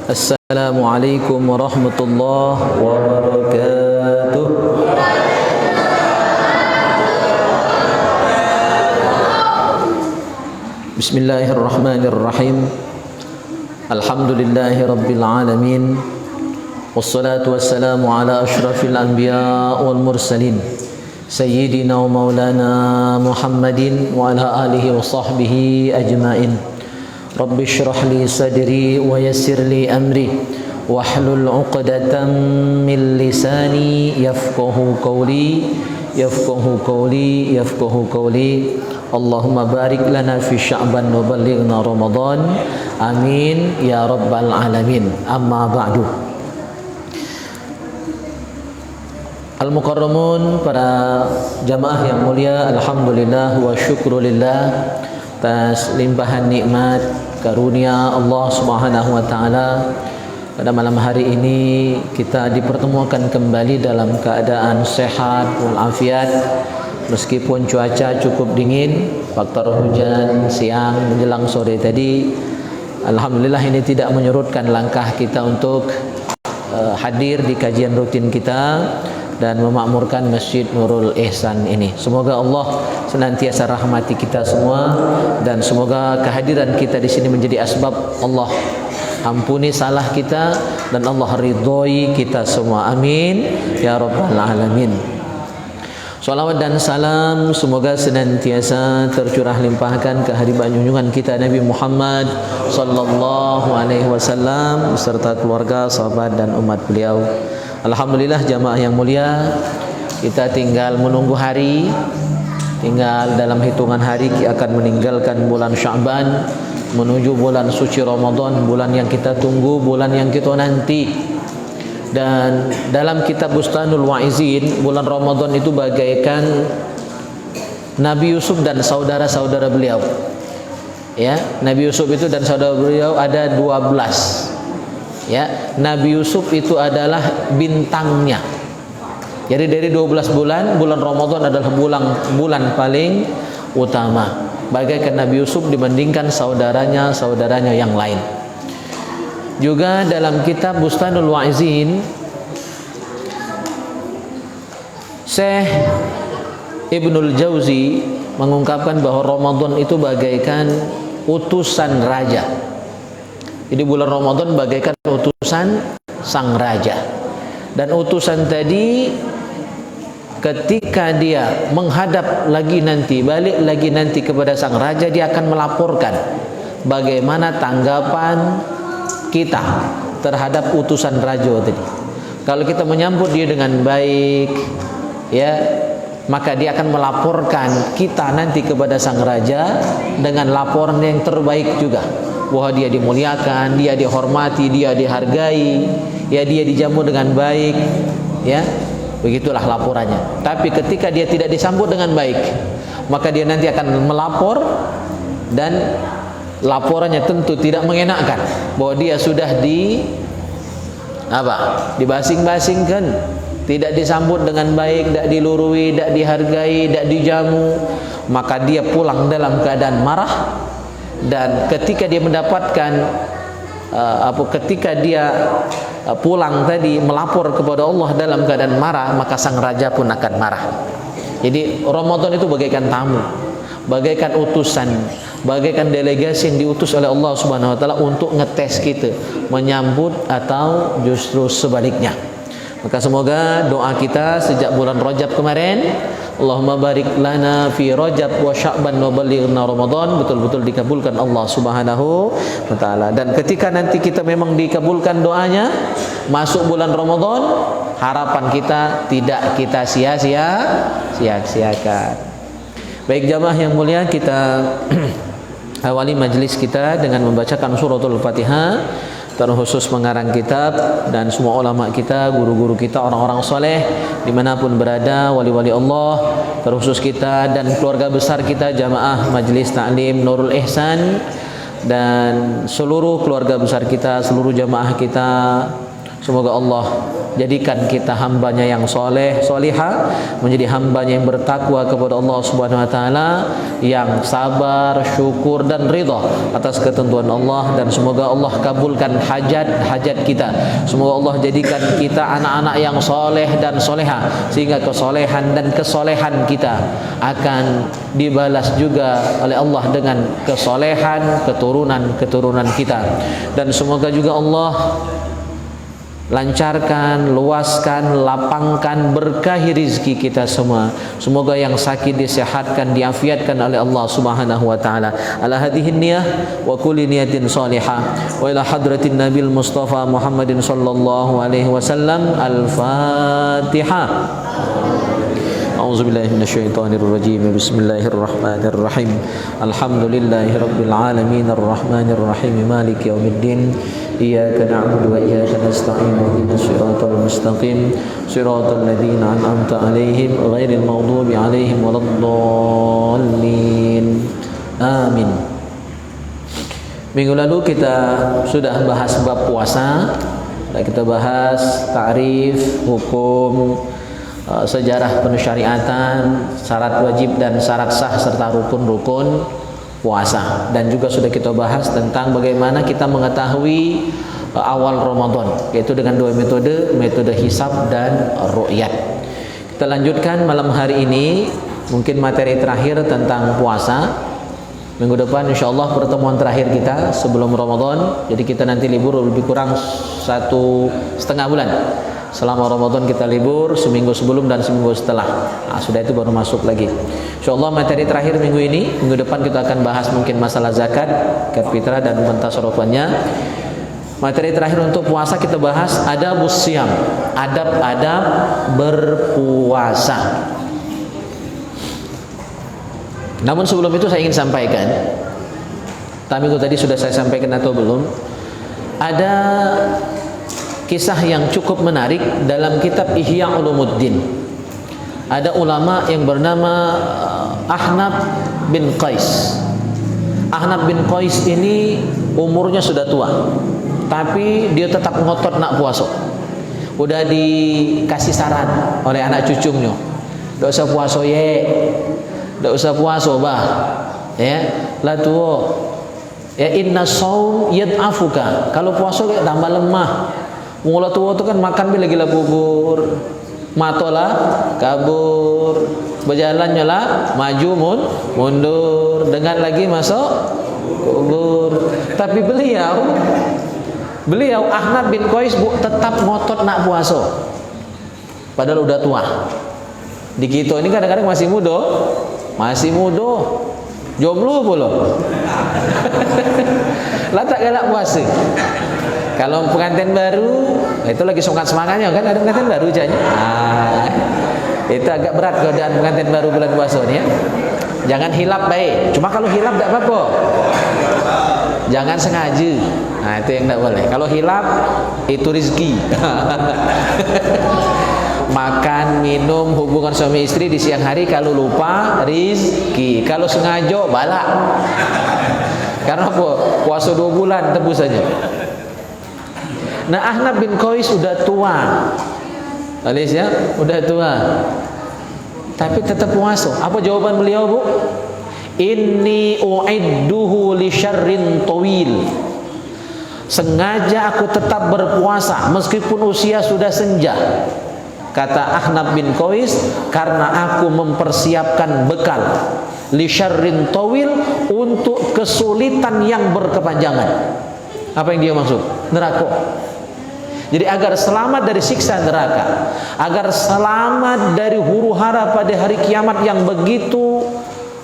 Assalamualaikum warahmatullahi wabarakatuh. Bismillahirrahmanirrahim. Alhamdulillahi rabbil alamin. Wassalatu wassalamu ala ashrafil anbiya wal mursalin Sayyidina wa maulana Muhammadin wa ala alihi wa sahbihi ajma'in. Rabbi shrah li sadri wa yassir li amri wahlul 'uqdatam min lisani yafqahu qawli yafqahu qawli. Allahumma barik lana fi Sya'ban wa ballighna Ramadan. Amin ya rabbal alamin. Amma ba'du. Al-Mukarramun, para jamaah yang mulia, alhamdulillah wa syukrulillah atas limpahan nikmat karunia Allah Subhanahu wa taala. Pada malam hari ini kita dipertemukan kembali dalam keadaan sehat walafiat, meskipun cuaca cukup dingin, faktor hujan siang menjelang sore tadi. Alhamdulillah ini tidak menyurutkan langkah kita untuk hadir di kajian rutin kita dan memakmurkan Masjid Nurul Ihsan ini. Semoga Allah senantiasa rahmati kita semua, dan semoga kehadiran kita di sini menjadi asbab Allah ampuni salah kita dan Allah ridhoi kita semua. Amin ya rabbal alamin. Salawat dan salam semoga senantiasa tercurah limpahkan ke hadirat junjungan kita Nabi Muhammad sallallahu alaihi wasallam beserta keluarga, sahabat dan umat beliau. Alhamdulillah jamaah yang mulia, kita tinggal menunggu hari, tinggal dalam hitungan hari akan meninggalkan bulan Sya'ban menuju bulan suci Ramadan, bulan yang kita tunggu, bulan yang kita nanti. Dan dalam kitab Bustanul Wa'izin, bulan Ramadan itu bagaikan Nabi Yusuf dan saudara-saudara beliau. Ya, Nabi Yusuf itu dan saudara beliau ada 12. Ya, Nabi Yusuf itu adalah bintangnya. Jadi dari 12 bulan, bulan Ramadan adalah bulan paling utama. Bagaikan Nabi Yusuf dibandingkan saudaranya yang lain. Juga dalam kitab Bustanul Wa'izin, Syekh Ibnul Jauzi mengungkapkan bahwa Ramadan itu bagaikan utusan raja. Jadi bulan Ramadan bagaikan utusan sang raja. Dan utusan tadi ketika dia menghadap lagi nanti, balik lagi nanti kepada sang raja, dia akan melaporkan bagaimana tanggapan kita terhadap utusan raja tadi. Kalau kita menyambut dia dengan baik, ya, maka dia akan melaporkan kita nanti kepada sang raja dengan laporan yang terbaik juga, bahwa dia dimuliakan, dia dihormati, dia dihargai, ya, dia dijamu dengan baik, ya, begitulah laporannya. Tapi ketika dia tidak disambut dengan baik, maka dia nanti akan melapor, dan laporannya tentu tidak mengenakkan, bahwa dia sudah dibasing-basingkan, tidak disambut dengan baik, tidak dilurui, tidak dihargai, tidak dijamu, maka dia pulang dalam keadaan marah. Dan ketika dia mendapatkan ketika dia pulang tadi melapor kepada Allah dalam keadaan marah, maka sang raja pun akan marah. Jadi Ramadan itu bagaikan tamu, bagaikan utusan, bagaikan delegasi yang diutus oleh Allah Subhanahu wa taala untuk ngetes kita, menyambut atau justru sebaliknya. Maka semoga doa kita sejak bulan Rajab kemarin, Allahumma barik lana fi Rajab wa Sya'ban wa ballighna Ramadan, betul-betul dikabulkan Allah Subhanahu wa taala. Dan ketika nanti kita memang dikabulkan doanya, masuk bulan Ramadan, harapan kita tidak kita sia-siakan. Baik jamaah yang mulia, kita awali majlis kita dengan membacakan suratul Fatihah, terkhusus pengarang kitab dan semua ulama kita, guru-guru kita, orang-orang soleh dimanapun berada, wali-wali Allah, terkhusus kita dan keluarga besar kita, jamaah Majlis Ta'lim Nurul Ihsan, dan seluruh keluarga besar kita, seluruh jamaah kita, Semoga Allah jadikan kita hambanya yang soleh, solihah, menjadi hambanya yang bertakwa kepada Allah Subhanahu Wa Taala, yang sabar, syukur dan ridha atas ketentuan Allah. Dan semoga Allah kabulkan hajat-hajat kita. Semoga Allah jadikan kita anak-anak yang soleh dan soleha, sehingga kesolehan dan kesolehan kita akan dibalas juga oleh Allah dengan kesolehan keturunan kita. Dan semoga juga Allah lancarkan, luaskan, lapangkan, berkahi rizki kita semua. Semoga yang sakit disehatkan, diafiatkan oleh Allah Subhanahu wa taala. Ala hadhihi niyah wa kulli niyatin salihah. Wa ila hadratin Nabil Mustafa Muhammadin sallallahu alaihi wasallam. Al-Fatihah. A'udzubillahi minasyaitonir rajim. Bismillahirrahmanirrahim. Alhamdulillahirabbil alamin arrahmanir rahim maliki yaumiddin. Iyyaka na'budu wa iyyaka nasta'in ihdinas siratal mustaqim siratal ladzina an'amta 'alaihim ghairil maghdubi 'alaihim waladdallin. Amin. Minggu lalu kita sudah bahas bab puasa. Kita bahas ta'rif, hukum, sejarah pensyariatan, syarat wajib dan syarat sah serta rukun-rukun puasa. Dan juga sudah kita bahas tentang bagaimana kita mengetahui awal Ramadan, yaitu dengan dua metode hisab dan ru'yat. Kita lanjutkan malam hari ini mungkin materi terakhir tentang puasa. Minggu depan insyaallah pertemuan terakhir kita sebelum Ramadan. Jadi kita nanti libur lebih kurang 1,5 bulan. Selama Ramadan kita libur seminggu sebelum dan seminggu setelah. Sudah itu baru masuk lagi. Insyaallah materi terakhir minggu ini, minggu depan kita akan bahas mungkin masalah zakat fitrah dan pentasarrufannya. Materi terakhir untuk puasa kita bahas adabus siyam, adab-adab berpuasa. Namun sebelum itu saya ingin sampaikan, minggu tadi sudah saya sampaikan atau belum, ada kisah yang cukup menarik dalam kitab Ihya Ulumuddin. Ada ulama yang bernama Ahnaf bin Qais. Ahnaf bin Qais ini umurnya sudah tua, tapi dia tetap ngotot nak puasa. Udah dikasih saran oleh anak cucunya, "Ndak usah puasa ye. Ndak usah puasa bah. Ya, lah tua. Ya inna shaum yad'afuka." Kalau puasa kayak tambah lemah. Mula tua tu kan makan bila gila bubur, matolah kabur, berjalannya lah maju mundur, dengan lagi masuk kubur. Tapi beliau Ahnaf bin Qais tetap ngotot nak puasa, padahal udah tua. Di kita ini kadang-kadang masih muda, jomblo pula. Lah tak galak puasa. Kalau pengantin baru, itu lagi semangatnya kan, ada pengantin baru aja. Itu agak berat godaan pengantin baru bulan puasa ni ya. Jangan hilap baik. Cuma kalau hilap tak apa-apa. Jangan sengaja. Itu yang tak boleh. Kalau hilap itu rezeki. Makan, minum, hubungan suami istri di siang hari kalau lupa rezeki. Kalau sengaja balak. Karena apa? Puasa 2 bulan tebus saja. Nah, Ahnaf bin Qais sudah tua. Alis ya, udah tua. Tapi tetap puasa. Apa jawaban beliau, Bu? Inni u'idduhu li syarrin tawil. Sengaja aku tetap berpuasa meskipun usia sudah senja. Kata Ahnaf bin Qais, karena aku mempersiapkan bekal li syarrin tawil, untuk kesulitan yang berkepanjangan. Apa yang dia maksud? Neraka. Jadi agar selamat dari siksa neraka, agar selamat dari huru-hara pada hari kiamat yang begitu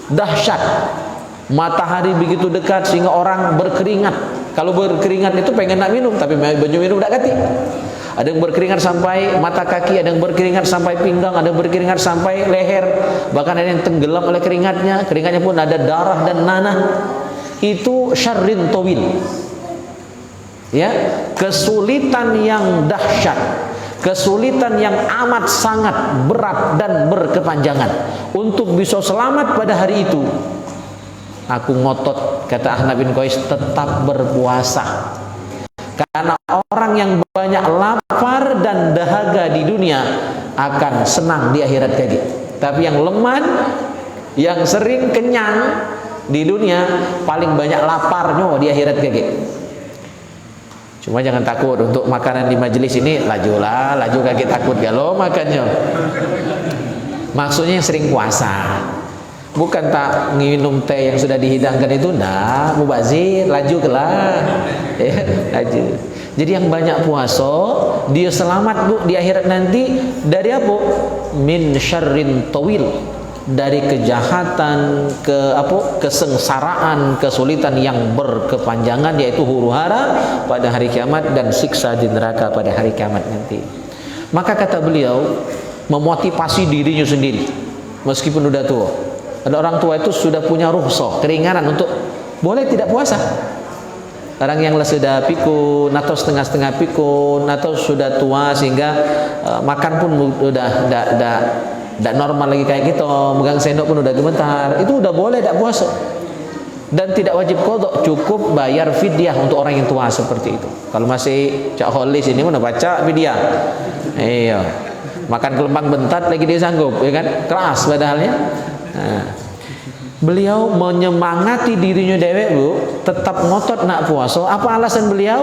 dahsyat, matahari begitu dekat sehingga orang berkeringat. Kalau berkeringat itu pengen nak minum, tapi baju minum tak kati. Ada yang berkeringat sampai mata kaki, ada yang berkeringat sampai pinggang, ada yang berkeringat sampai leher, bahkan ada yang tenggelam oleh keringatnya pun ada darah dan nanah. Itu syarrin tawil. Ya, kesulitan yang dahsyat, kesulitan yang amat sangat berat dan berkepanjangan. Untuk bisa selamat pada hari itu, aku ngotot, kata Ahnaf bin Qais, tetap berpuasa. Karena orang yang banyak lapar dunia akan senang di akhirat kaki. Tapi yang leman, yang sering kenyang di dunia paling banyak laparnya di akhirat kaki. Cuma jangan takut untuk makanan di majelis ini, laju kaki takut galau makannya. Maksudnya yang sering puasa. Bukan tak minum teh yang sudah dihidangkan itu, nah mubazir, laju kelah, ya, laju. Jadi yang banyak puasa, dia selamat bu di akhirat nanti dari apa? Min syarrin tawil, dari kejahatan, kesengsaraan, kesulitan yang berkepanjangan, yaitu huru-hara pada hari kiamat dan siksa di neraka pada hari kiamat nanti. Maka kata beliau, memotivasi dirinya sendiri meskipun sudah tua. Ada orang tua itu sudah punya rukhsah, keringanan untuk boleh tidak puasa. Orang yang sudah pikun atau setengah-setengah pikun atau sudah tua sehingga makan pun udah tidak normal lagi kayak gitu, megang sendok pun udah gemetar, itu udah boleh tidak puasa. Dan tidak wajib qadha, cukup bayar fidyah untuk orang yang tua seperti itu. Kalau masih cak holis ini mana baca fidyah. Iya. Makan kelempang bentat lagi dia sanggup, ya kan? Keras padahalnya. Nah, beliau menyemangati dirinya dewek bu, tetap ngotot nak puasa. Apa alasan beliau?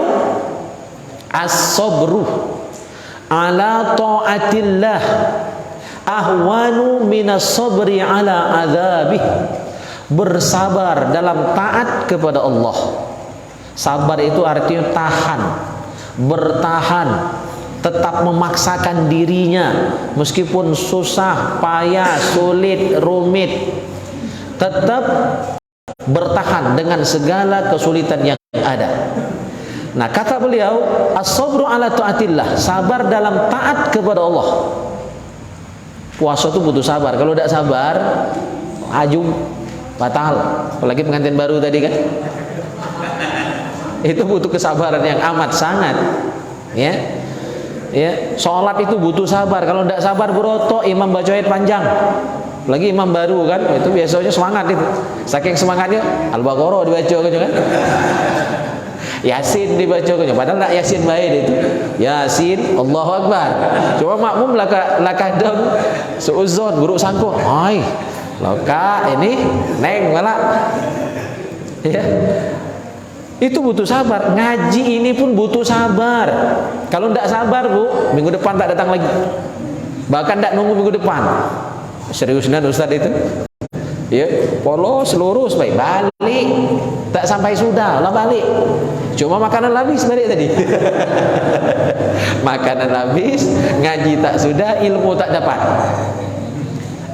As-sabru ala ta'atillah ahwanu minas sabri ala adzabih. Bersabar dalam taat kepada Allah. Sabar itu artinya tahan, bertahan, tetap memaksakan dirinya meskipun susah, payah, sulit, rumit, tetap bertahan dengan segala kesulitan yang ada. Nah, kata beliau, as-sabru ala taatillah, sabar dalam taat kepada Allah. Puasa itu butuh sabar. Kalau tidak sabar, ajung, batal. Apalagi pengantin baru tadi kan, itu butuh kesabaran yang amat sangat. Ya, ya, sholat itu butuh sabar. Kalau tidak sabar berotok, imam baca ayat panjang. Lagi imam baru kan, itu biasanya semangat itu. Saking semangatnya, Al-Baqarah dibaca kan. Yasin dibaca kan. Padahal tak Yasin baik itu. Yasin, Allahu Akbar. Cuma makmum lah kadang seuzon, buruk sangkut. Hai, loka ini neng malah. Ya. Itu butuh sabar. Ngaji ini pun butuh sabar. Kalau tidak sabar bu, minggu depan tak datang lagi. Bahkan tidak nunggu minggu depan. Seriusnya Ustaz itu, ya, polos lurus baik balik, tak sampai sudah lah balik. Cuma makanan habis balik tadi. Makanan habis, ngaji tak sudah, ilmu tak dapat.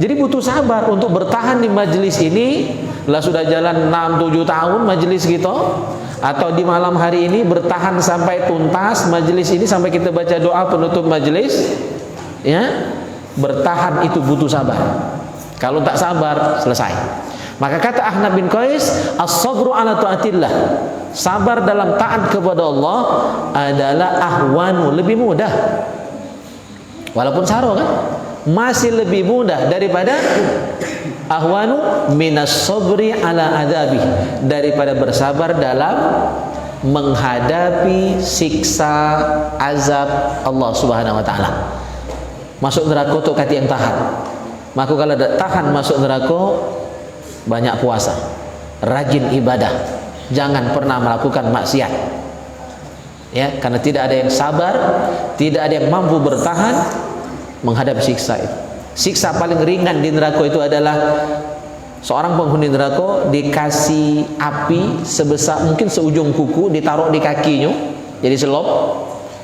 Jadi butuh sabar untuk bertahan di majelis ini. Lah sudah jalan 6-7 tahun majelis gitu, atau di malam hari ini bertahan sampai tuntas majelis ini, sampai kita baca doa penutup majelis, ya. Bertahan itu butuh sabar. Kalau tak sabar, selesai. Maka kata Ahnaf bin Qais, as-sabru ala taatillah, sabar dalam taat kepada Allah adalah ahwanu, lebih mudah. Walaupun saro kan, masih lebih mudah daripada ahwanu minas sabri ala adzabi, daripada bersabar dalam menghadapi siksa azab Allah Subhanahu wa taala. Masuk neraka tu kati yang tahan. Maka kalau tahan masuk neraka, banyak puasa, rajin ibadah, jangan pernah melakukan maksiat. Ya, karena tidak ada yang sabar, tidak ada yang mampu bertahan menghadapi siksa itu. Siksa paling ringan di neraka itu adalah seorang penghuni neraka dikasih api sebesar mungkin seujung kuku, ditaruh di kakinya jadi selop,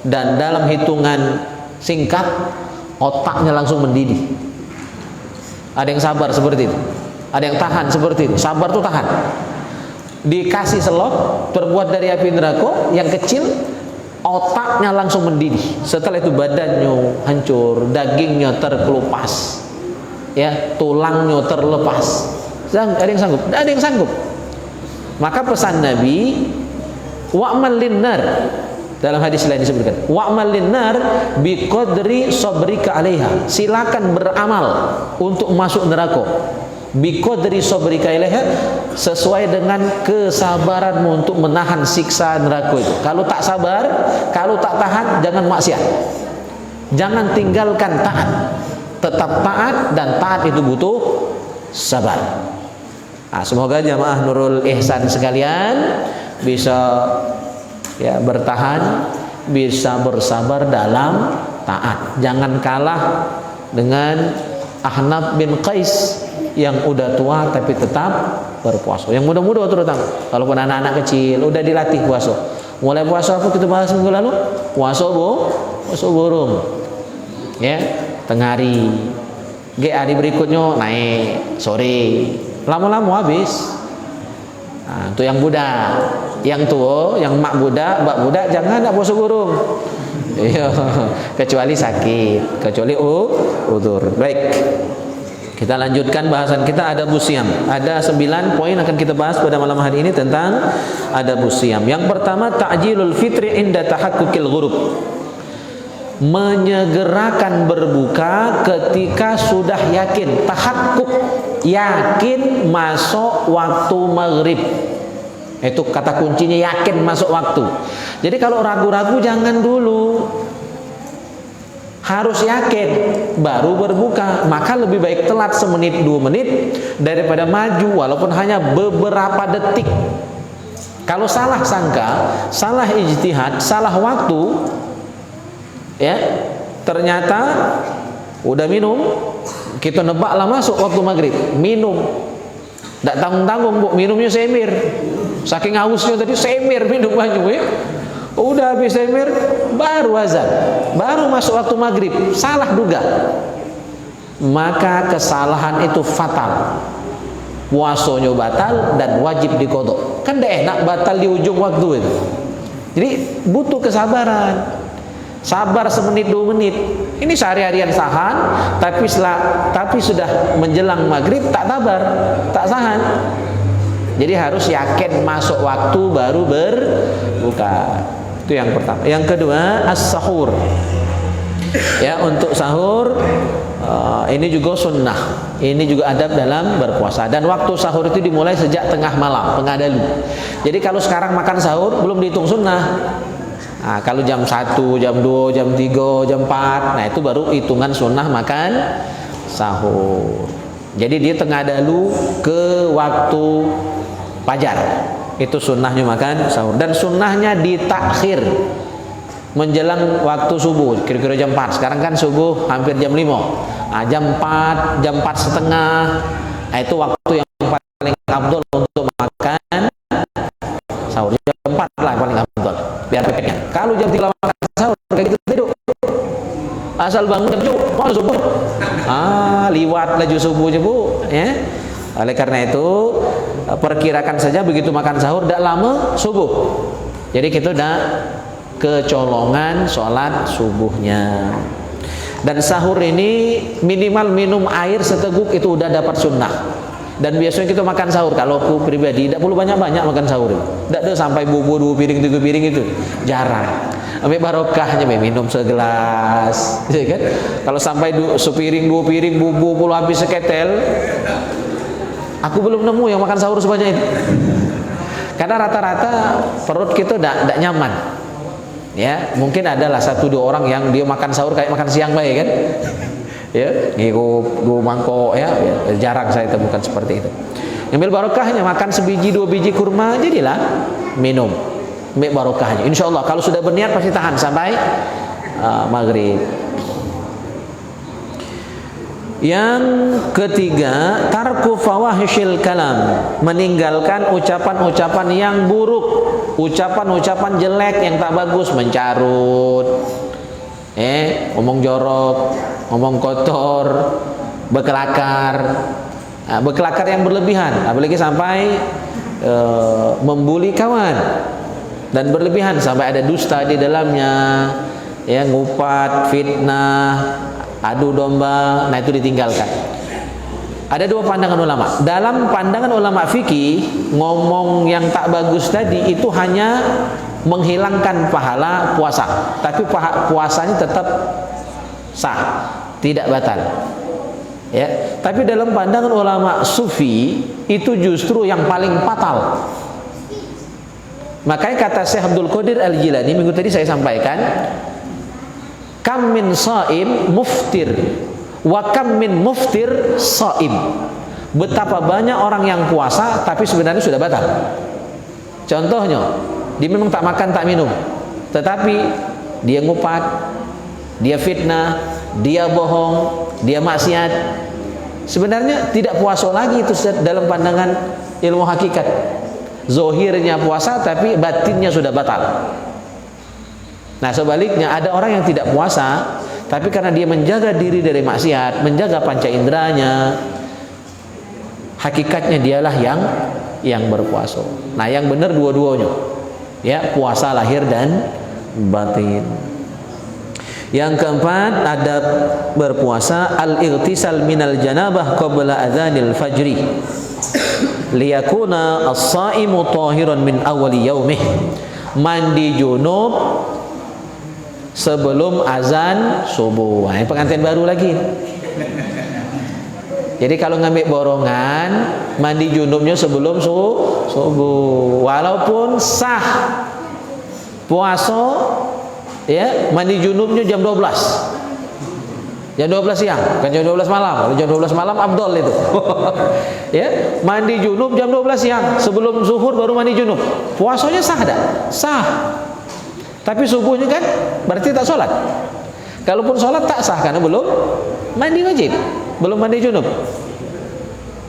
dan dalam hitungan singkat otaknya langsung mendidih. Ada yang sabar seperti itu, ada yang tahan seperti itu. Sabar tuh tahan. Dikasih selop terbuat dari api neraka yang kecil, otaknya langsung mendidih. Setelah itu badannya hancur, dagingnya terkelupas, ya, tulangnya terlepas. Ada yang sanggup? Tidak ada yang sanggup. Maka pesan Nabi, wa'mal linnar, dalam hadis lain disebutkan, wa'mal linnar biqadri sabrika 'alaiha. Silakan beramal untuk masuk neraka. Biqadri sabrika 'alaiha, sesuai dengan kesabaranmu untuk menahan siksa neraka itu. Kalau tak sabar, kalau tak tahan, jangan maksiat. Jangan tinggalkan taat. Tetap taat, dan taat itu butuh sabar. Nah, semoga jamaah Nurul Ihsan sekalian bisa ya bertahan, bisa bersabar dalam taat. Jangan kalah dengan Ahnaf bin Qais yang udah tua tapi tetap berpuasa. Yang muda-muda terutama, walaupun anak-anak kecil udah dilatih puasa. Mulai puasa apa kita bahas minggu lalu? Puasa burung. Ya, tengah hari. Hari berikutnya naik sore. Lama-lama habis. Nah, itu yang budak. Yang tua, yang mak budak, mbak budak jangan nak puasa burung. Iya, kecuali sakit, kecuali udzur. Baik. Kita lanjutkan bahasan kita adabus siyam. Ada 9 poin akan kita bahas pada malam hari ini tentang adabus siyam. Yang pertama, ta'jilul fitri inda tahakkukil ghurub. Menyegerakan berbuka ketika sudah yakin, tahakkuk, yakin masuk waktu maghrib. Itu kata kuncinya, yakin masuk waktu. Jadi kalau ragu-ragu jangan dulu. Harus yakin baru berbuka. Maka lebih baik telat semenit 2 menit daripada maju walaupun hanya beberapa detik. Kalau salah sangka, salah ijtihad, salah waktu, ya ternyata udah minum, kita nebaklah masuk waktu maghrib, minum, tidak tanggung-tanggung bu, minumnya semir, saking hausnya tadi semir minum banyak ya. Udah habis semir baru azan, baru masuk waktu maghrib, salah duga, maka kesalahan itu fatal, puasanya batal dan wajib diqodho. Kan tidak enak batal di ujung waktu itu. Jadi butuh kesabaran. Sabar semenit 2 menit. Ini sehari-harian tahan, tapi sudah menjelang maghrib tak sabar, tak sahan. Jadi harus yakin masuk waktu baru berbuka. Itu yang pertama. Yang kedua, as-sahur. Ya, untuk sahur ini juga sunnah. Ini juga adab dalam berpuasa. Dan waktu sahur itu dimulai sejak tengah malam, pengadalu. Jadi kalau sekarang makan sahur belum dihitung sunnah. Nah, kalau jam 1, jam 2, jam 3, jam 4, nah itu baru hitungan sunnah makan sahur. Jadi dia tengah dahulu ke waktu fajar. Itu sunnahnya makan sahur. Dan sunnahnya ditakhir menjelang waktu subuh, kira-kira jam 4. Sekarang kan subuh hampir jam 5. Nah, jam 4, jam 4 setengah. Nah, itu waktu yang paling afdol untuk makan sahur. Jam 4 lah paling afdol. Biar peknya. Kalau jam 3 makan sahur kayak gitu tidur. Asal bangun jam 7, mau subuh. Liwat laju subuhnya bu, ya. Oleh karena itu perkirakan saja begitu makan sahur tidak lama subuh. Jadi kita udah kecolongan sholat subuhnya. Dan sahur ini minimal minum air seteguk itu udah dapat sunnah. Dan biasanya kita makan sahur, kalau aku pribadi tidak perlu banyak-banyak makan sahur. Tidak ada sampai bubur 2 piring 3 piring itu, jarang. Ambil barokahnya minum segelas, ya kan? Kalau sampai sepiring 2 piring bubur puluh habis seketel, aku belum nemu yang makan sahur sebanyak itu. Karena rata-rata perut kita tidak nyaman. Ya, mungkin adalah 1-2 orang yang dia makan sahur kayak makan siang baik kan? Ya, ngikup 2 mangkok ya, jarang saya temukan seperti itu. Ambil barokahnya, makan sebiji 2 biji kurma, jadilah minum. Ambil barokahnya. Insya Allah kalau sudah berniat pasti tahan sampai maghrib. Yang ketiga, tarku fawahishil kalam, meninggalkan ucapan-ucapan yang buruk, ucapan-ucapan jelek yang tak bagus, mencarut, ngomong jorok, ngomong kotor, berkelakar. Nah, berkelakar yang berlebihan, apalagi sampai membuli kawan, dan berlebihan sampai ada dusta di dalamnya, ya, ngupat, fitnah, adu domba. Nah, itu ditinggalkan. Ada 2 pandangan ulama. Dalam pandangan ulama fikih, ngomong yang tak bagus tadi itu hanya menghilangkan pahala puasa, tapi puasanya tetap sah, tidak batal. Ya, tapi dalam pandangan ulama sufi itu justru yang paling fatal. Makanya kata Syekh Abdul Qadir Al-Jilani minggu tadi saya sampaikan, Kam min shaim muftir wa kam min muftir shaim. Betapa banyak orang yang puasa tapi sebenarnya sudah batal. Contohnya, dia memang tak makan tak minum, tetapi dia ngupat, dia fitnah, dia bohong, dia maksiat. Sebenarnya tidak puasa lagi itu dalam pandangan ilmu hakikat. Zohirnya puasa tapi batinnya sudah batal. Nah sebaliknya ada orang yang tidak puasa tapi karena dia menjaga diri dari maksiat, menjaga panca inderanya, hakikatnya dialah yang berpuasa. Nah yang benar dua-duanya, ya, puasa lahir dan batin. Yang keempat, adab berpuasa al-ightisal minal janabah qabla adzanil fajri liyakuna as-saimu tahiran min awali yaumih. Mandi junub sebelum azan subuh. Ini pengantin baru lagi. Jadi kalau ngambil borongan, mandi junubnya sebelum subuh. Walaupun sah puasa, ya, mandi junubnya jam 12. Jam 12 siang, kan jam 12 malam. Kalau jam 12 malam afdol itu. Ya, mandi junub jam 12 siang, sebelum zuhur baru mandi junub. Puasanya sah tak? Sah. Tapi subuhnya kan berarti tak sholat. Kalaupun sholat tak sah karena belum mandi wajib, belum mandi junub.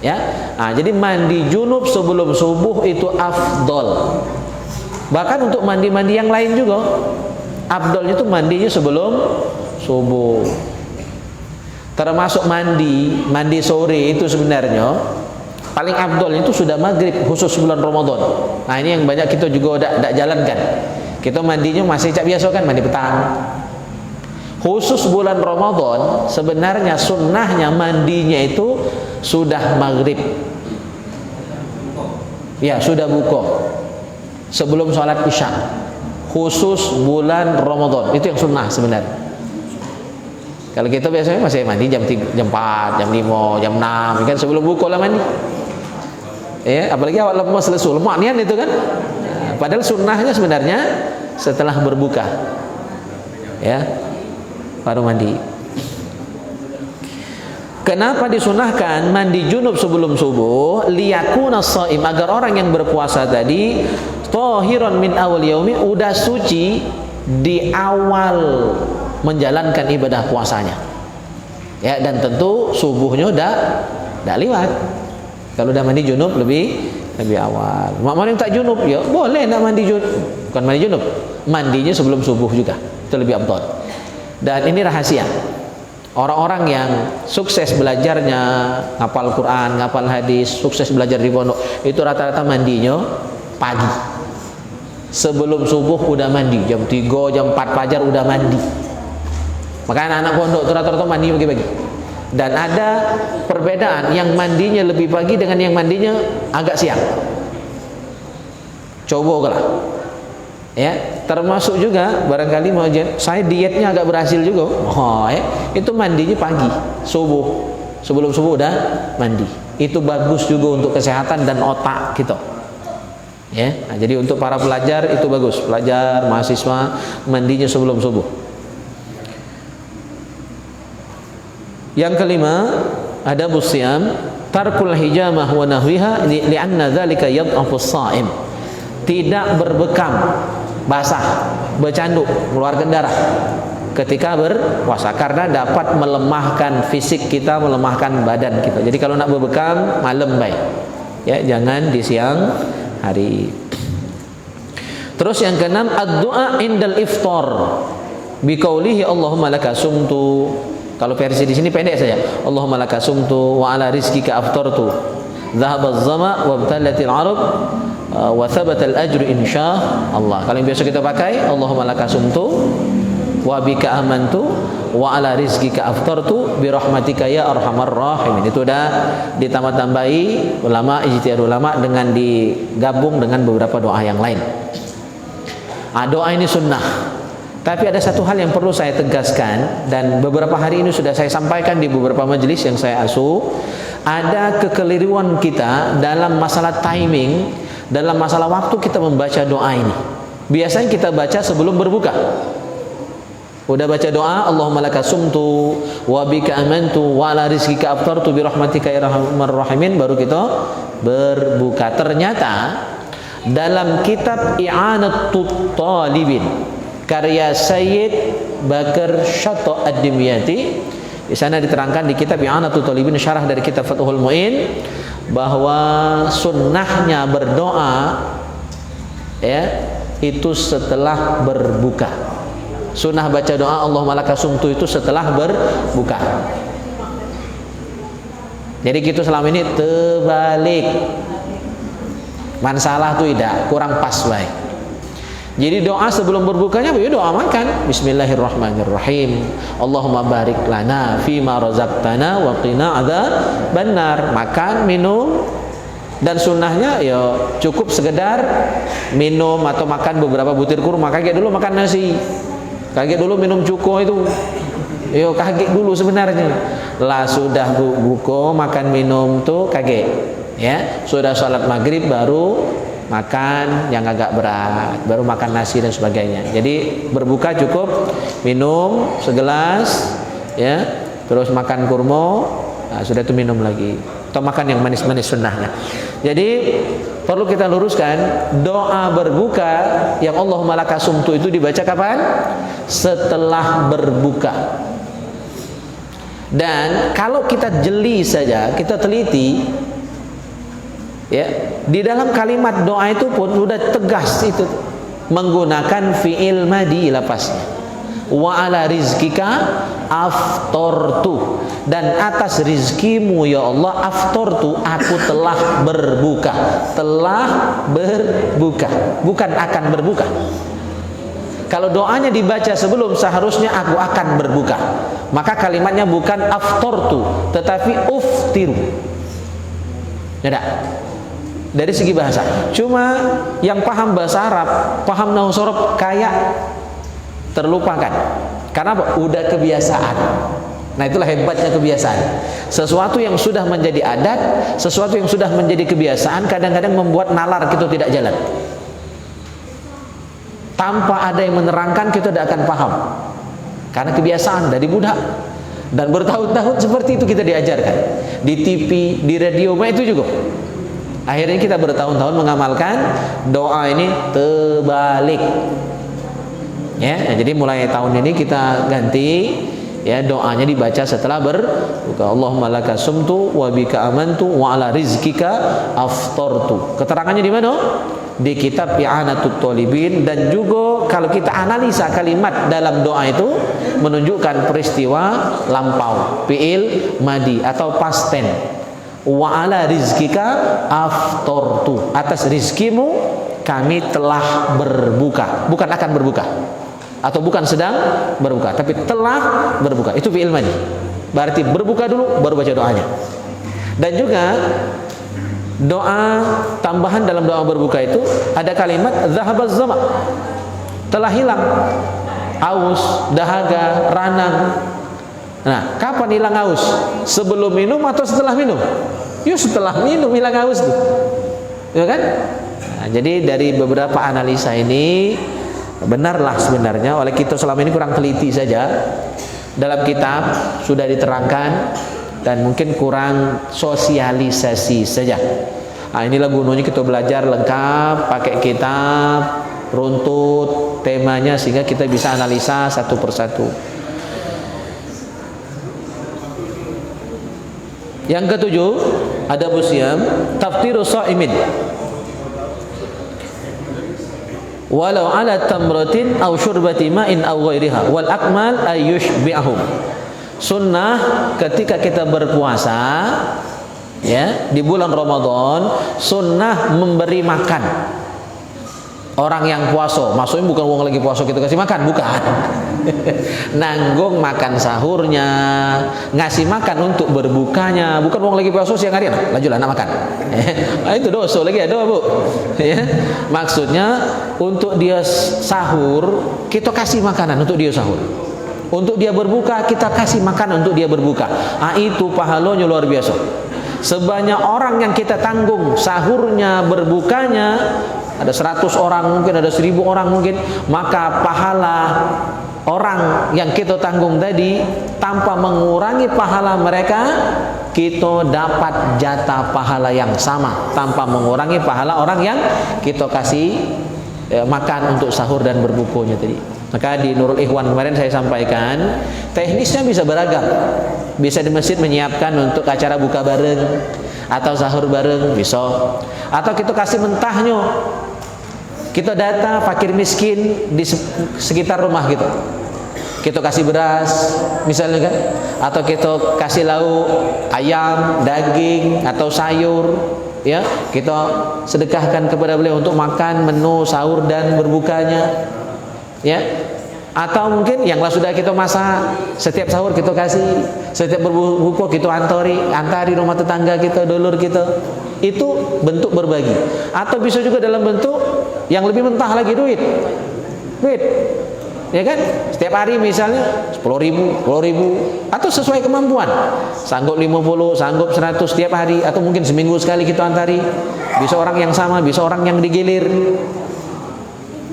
Ya, nah, jadi mandi junub sebelum subuh itu afdol. Bahkan untuk mandi-mandi yang lain juga, afdolnya itu mandinya sebelum subuh. Termasuk mandi sore itu sebenarnya paling afdolnya itu sudah maghrib, khusus bulan Ramadan. Nah ini yang banyak kita juga tidak jalankan. Kita mandinya masih cak biasa kan, mandi petang. Khusus bulan Ramadan sebenarnya sunnahnya mandinya itu sudah maghrib. Ya, sudah buka sebelum sholat isya. Khusus bulan Ramadan itu yang sunnah sebenarnya. Kalau kita biasanya masih mandi jam 3, jam 4, jam 5, jam 6, kan sebelum buka lah mandi. Ya, apalagi awak lemas lesu, lemak nian itu kan. Padahal sunnahnya sebenarnya setelah berbuka. Ya, baru mandi. Kenapa disunahkan mandi junub sebelum subuh? Liyakuna shaim, agar orang yang berpuasa tadi tahiran min awal yaumi, udah suci di awal menjalankan ibadah puasanya. Ya, dan tentu subuhnya udah lewat. Kalau udah mandi junub lebih awal. Makmum yang tak junub ya boleh nak mandi junub. Bukan mandi junub, mandinya sebelum subuh juga. Itu lebih afdal. Dan ini rahasia. Orang-orang yang sukses belajarnya, ngapal Quran, ngapal hadis, sukses belajar di pondok, itu rata-rata mandinya pagi. Sebelum subuh udah mandi, jam 3, jam 4 fajar udah mandi. Maka anak-anak pondok itu rata-rata mandi pagi-pagi. Dan ada perbedaan yang mandinya lebih pagi dengan yang mandinya agak siang. Coba lah. Ya, termasuk juga barangkali mau saya dietnya agak berhasil juga. Oh, ya, itu mandinya pagi, subuh. Sebelum subuh udah mandi. Itu bagus juga untuk kesehatan dan otak kita. Ya, nah, jadi untuk para pelajar itu bagus. Pelajar, mahasiswa mandinya sebelum subuh. Yang kelima, adabus siyam, tarkul hijamah wa nahwiha li'anna dzalika yad'afu as-sha'im. Tidak berbekam, basah, bercanduk, mengeluarkan darah ketika berpuasa, karena dapat melemahkan fisik kita, melemahkan badan kita. Jadi kalau nak berbekam malam baik. Ya, jangan di siang hari. Terus yang keenam, ad-du'a indal iftar biqaulihi Allahumma laka sumtu. Kalau versi di sini pendek saja. Allahumma laka sumtu wa ala rizqika aftartu. Dhahaba az-zama wa btalatil 'arab wa thabata al-ajru insyaallah. Kalau yang biasa kita pakai Allahumma laka sumtu wa bika amantu wa ala rizqika aftartu bi rahmatika ya arhamar rahimin. Itu dah ditambah-tambahi ulama, ijtihad ulama dengan digabung dengan beberapa doa yang lain. Doa ini sunnah. Tapi ada satu hal yang perlu saya tegaskan, dan beberapa hari ini sudah saya sampaikan di beberapa majelis yang saya asuh. Ada kekeliruan kita dalam masalah timing, dalam masalah waktu kita membaca doa ini. Biasanya kita baca sebelum berbuka. Udah baca doa, Allahumma laka sumtu wa bika amantu wa ala rizqika aftartu bi rahmatika ya arhamar rahimin, baru kita berbuka. Ternyata dalam kitab I'anatut Talibin karya Sayyid Bakar Syato Ad-Dimyati, di sana diterangkan di kitab I'anatut Talibin syarah dari kitab Fathul Mu'in bahwa sunnahnya berdoa ya itu setelah berbuka. Sunnah baca doa Allahumma laka sumtu itu setelah berbuka. Jadi kita selama ini terbalik. Masalah tuh tidak, kurang pas baik. Jadi doa sebelum berbukanya ya doa makan. Bismillahirrahmanirrahim. Allahumma barik lana fima razaqtana wa qina adzabannar. Makan, minum. Dan sunnahnya ya cukup sekedar minum atau makan beberapa butir kurma. Kaget dulu makan nasi. Kaget dulu minum cuko itu. Yo kaget dulu sebenarnya. Lah sudah buko makan minum tuh kaget. Ya, sudah sholat maghrib baru makan yang agak berat, baru makan nasi dan sebagainya. Jadi berbuka cukup minum segelas, ya, terus makan kurma, nah, sudah itu minum lagi. Atau makan yang manis-manis sunnahnya. Jadi perlu kita luruskan, doa berbuka yang Allahumma laka sumtu itu dibaca kapan? Setelah berbuka. Dan kalau kita jeli saja, kita teliti, ya, di dalam kalimat doa itu pun sudah tegas itu menggunakan fi'il madi lapasnya. Wa ala rizkika aftortu, dan atas rizkimu ya Allah aftortu, aku telah berbuka. Telah berbuka, bukan akan berbuka. Kalau doanya dibaca sebelum seharusnya aku akan berbuka, maka kalimatnya bukan aftortu tetapi uftiru. Ya, dari segi bahasa. Cuma yang paham bahasa Arab, paham nahwu sorof kayak terlupakan. Karena apa? Udah kebiasaan. Nah, itulah hebatnya kebiasaan. Sesuatu yang sudah menjadi adat, sesuatu yang sudah menjadi kebiasaan, kadang-kadang membuat nalar kita tidak jalan. Tanpa ada yang menerangkan kita tidak akan paham. Karena kebiasaan dari budak. Dan bertahun-tahun seperti itu kita diajarkan. Di TV, di radio, itu juga. Akhirnya kita bertahun-tahun mengamalkan doa ini terbalik. Ya, jadi mulai tahun ini kita ganti, ya, doanya dibaca setelah berbuka. Allahumma laka sumtu wa bika amantu wa ala rizkika aftartu. Keterangannya di mana? Di kitab I'anatut Talibin. Dan juga kalau kita analisa kalimat dalam doa itu menunjukkan peristiwa lampau, fi'il madi atau past tense. Wa ala rizkika aftartu, atas rizkimu kami telah berbuka, bukan akan berbuka atau bukan sedang berbuka, tapi telah berbuka. Itu fi'il madi, berarti berbuka dulu baru baca doanya. Dan juga doa tambahan dalam doa berbuka itu ada kalimat zahabaz zama, telah hilang aus, dahaga, ranang. Nah, kapan hilang haus? Sebelum minum atau setelah minum? Ya setelah minum hilang haus tuh. Ya kan? Nah, jadi dari beberapa analisa ini benarlah sebenarnya, oleh kita selama ini kurang teliti saja. Dalam kitab sudah diterangkan dan mungkin kurang sosialisasi saja. Nah, inilah gunanya kita belajar lengkap, pakai kitab, runtut temanya sehingga kita bisa analisa satu persatu. Yang ketujuh, adabus siyam, taftirus shaimin. Walau ala tamratin aw syurbati ma'in aw ghairiha wal akmal ay yushbi'ahum. Sunnah ketika kita berpuasa, ya, di bulan Ramadan, sunnah memberi makan orang yang puasa. Maksudnya bukan uang lagi puasa kita kasih makan, bukan. Nanggung makan sahurnya, ngasih makan untuk berbukanya, bukan uang lagi puasa siang hari. Lanjutlah nak makan. Itu dosa lagi ada, Bu. Ya. Maksudnya untuk dia sahur, kita kasih makanan untuk dia sahur. Untuk dia berbuka, kita kasih makanan untuk dia berbuka. Itu pahalanya luar biasa. Sebanyak orang yang kita tanggung sahurnya, berbukanya, ada 100 orang mungkin, ada 1000 orang mungkin, maka pahala orang yang kita tanggung tadi tanpa mengurangi pahala mereka, kita dapat jatah pahala yang sama tanpa mengurangi pahala orang yang kita kasih makan untuk sahur dan berbukanya tadi. Maka di Nurul Ikhwan kemarin saya sampaikan, teknisnya bisa beragam. Bisa di masjid menyiapkan untuk acara buka bareng atau sahur bareng, bisa. Atau kita kasih mentahnya. Kita data fakir miskin di sekitar rumah gitu. Kita kasih beras misalnya kan, atau kita kasih lauk ayam, daging atau sayur, ya. Kita sedekahkan kepada beliau untuk makan menu sahur dan berbukanya, ya. Atau mungkin yang sudah kita masak, setiap sahur kita kasih, setiap berbuka kita antari rumah tetangga kita, dulur kita. Itu bentuk berbagi. Atau bisa juga dalam bentuk yang lebih mentah lagi, duit, ya kan? Setiap hari misalnya 10.000, atau sesuai kemampuan. Sanggup 50, sanggup 100 setiap hari, atau mungkin seminggu sekali kita antari. Bisa orang yang sama, bisa orang yang digilir.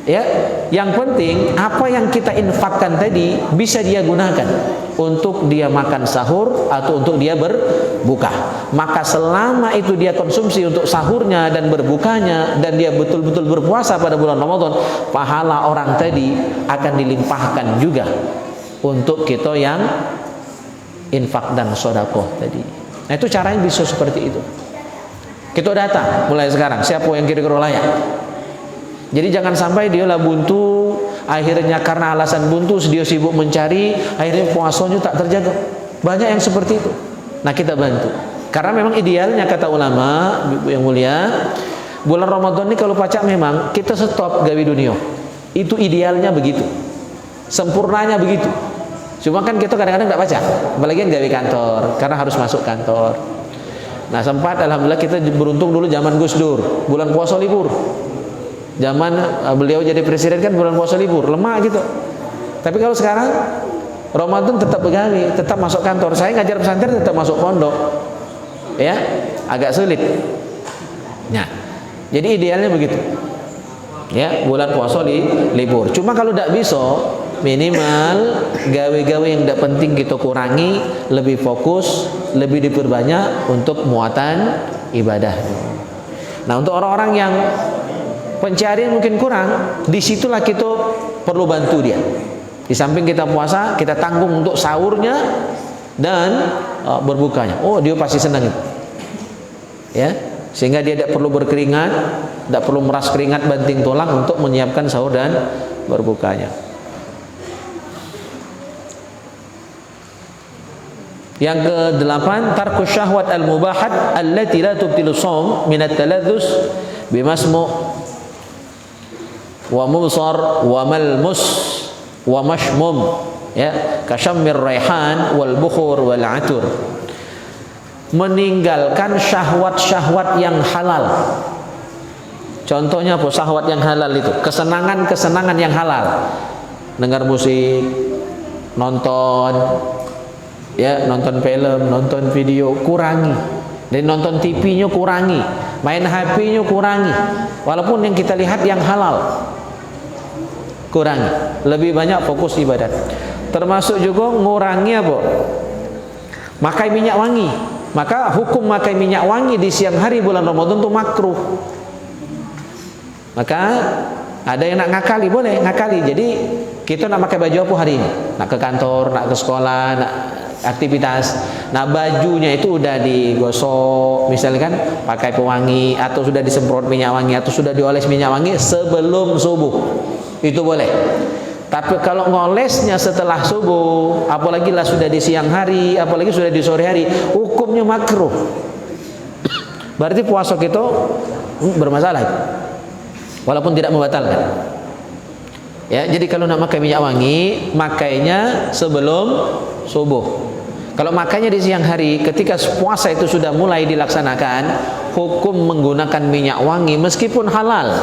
Ya, yang penting apa yang kita infakkan tadi bisa dia gunakan untuk dia makan sahur atau untuk dia berbuka. Maka selama itu dia konsumsi untuk sahurnya dan berbukanya, dan dia betul-betul berpuasa pada bulan Ramadan, pahala orang tadi akan dilimpahkan juga untuk kita yang infak dan sedekah tadi. Nah, itu caranya bisa seperti itu. Kita data mulai sekarang siapa yang kira-kira layak. Jadi jangan sampai dia lah buntu, akhirnya karena alasan buntu dia sibuk mencari, akhirnya puasanya tak terjaga. Banyak yang seperti itu. Nah, kita bantu. Karena memang idealnya kata ulama yang mulia, bulan Ramadan ini kalau pacak memang kita stop gawe dunia. Itu idealnya begitu. Sempurnanya begitu. Cuma kan kita kadang-kadang tidak pacak, apalagi yang gawe kantor, karena harus masuk kantor. Nah, sempat alhamdulillah kita beruntung dulu zaman Gus Dur, bulan puasa libur. Zaman beliau jadi presiden kan bulan puasa libur, lemah gitu. Tapi kalau sekarang Ramadan tetap begawi, tetap masuk kantor. Saya ngajar pesantren tetap masuk pondok, ya agak sulit. Nah, jadi idealnya begitu. Ya, bulan puasa libur. Cuma kalau tidak bisa, minimal gawe-gawe yang tidak penting kita kurangi, lebih fokus, lebih diperbanyak untuk muatan ibadah. Nah, untuk orang-orang yang pencarian mungkin kurang, disitulah kita perlu bantu dia. Di samping kita puasa, kita tanggung untuk sahurnya dan berbukanya. Oh, dia pasti senang itu, ya. Sehingga dia tidak perlu berkeringat, tidak perlu meras keringat banting tulang untuk menyiapkan sahur dan berbukanya. Yang ke-8, tarkus syahwat al-mubahat allati la tubtilu shaum min at-taladzus bimasmu wa mubsar wa malmus wa mashmum, ya, kasyammir raihan wal bukhur wal atur. Meninggalkan syahwat-syahwat yang halal. Contohnya apa syahwat yang halal itu? Kesenangan-kesenangan yang halal. Dengar musik, nonton, ya, nonton film, nonton video, kurangi. Dan nonton TV-nya kurangi, main HP-nya kurangi. Walaupun yang kita lihat yang halal, kurangi. Lebih banyak fokus ibadat. Termasuk juga ngurangi apa? Makai minyak wangi. Maka hukum makai minyak wangi di siang hari bulan Ramadan itu makruh. Maka ada yang nak ngakali, boleh ngakali. Jadi kita nak pakai baju apa hari ini? Nak ke kantor, nak ke sekolah, nak aktivitas. Nah, bajunya itu udah digosok, misalkan pakai pewangi, atau sudah disemprot minyak wangi, atau sudah dioles minyak wangi sebelum subuh. Itu boleh. Tapi kalau ngolesnya setelah subuh, apalagi lah sudah di siang hari, apalagi sudah di sore hari, hukumnya makruh. Berarti puasa kita bermasalah, walaupun tidak membatalkan. Ya, jadi kalau nak pakai minyak wangi, makainya sebelum subuh. Kalau makainya di siang hari, ketika puasa itu sudah mulai dilaksanakan, hukum menggunakan minyak wangi meskipun halal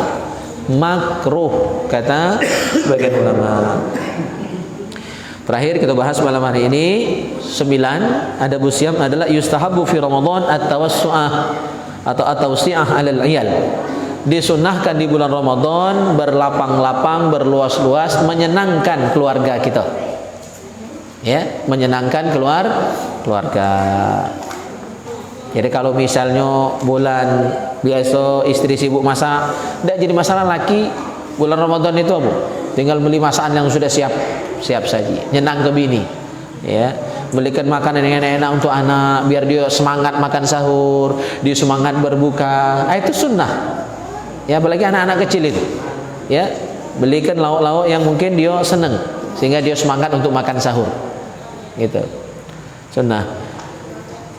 makruh, kata sebagian ulama. Terakhir kita bahas malam hari ini 9, adabus siyam adalah yustahabu fi Ramadan at-tawassu'ah atau at-tawsi'ah 'alal 'iyal. Disunnahkan di bulan Ramadan berlapang-lapang, berluas-luas, menyenangkan keluarga kita. ya, menyenangkan keluarga. Jadi kalau misalnya bulan biasa istri sibuk masak, tidak jadi masalah. Laki bulan Ramadan itu apa? Tinggal beli masakan yang sudah siap saji, nyenang ke bini, ya. Belikan makanan yang enak-enak untuk anak, biar dia semangat makan sahur, dia semangat berbuka. Itu sunnah, ya, apalagi anak-anak kecil itu, ya. Belikan lauk-lauk yang mungkin dia senang, sehingga dia semangat untuk makan sahur, gitu. Sunnah.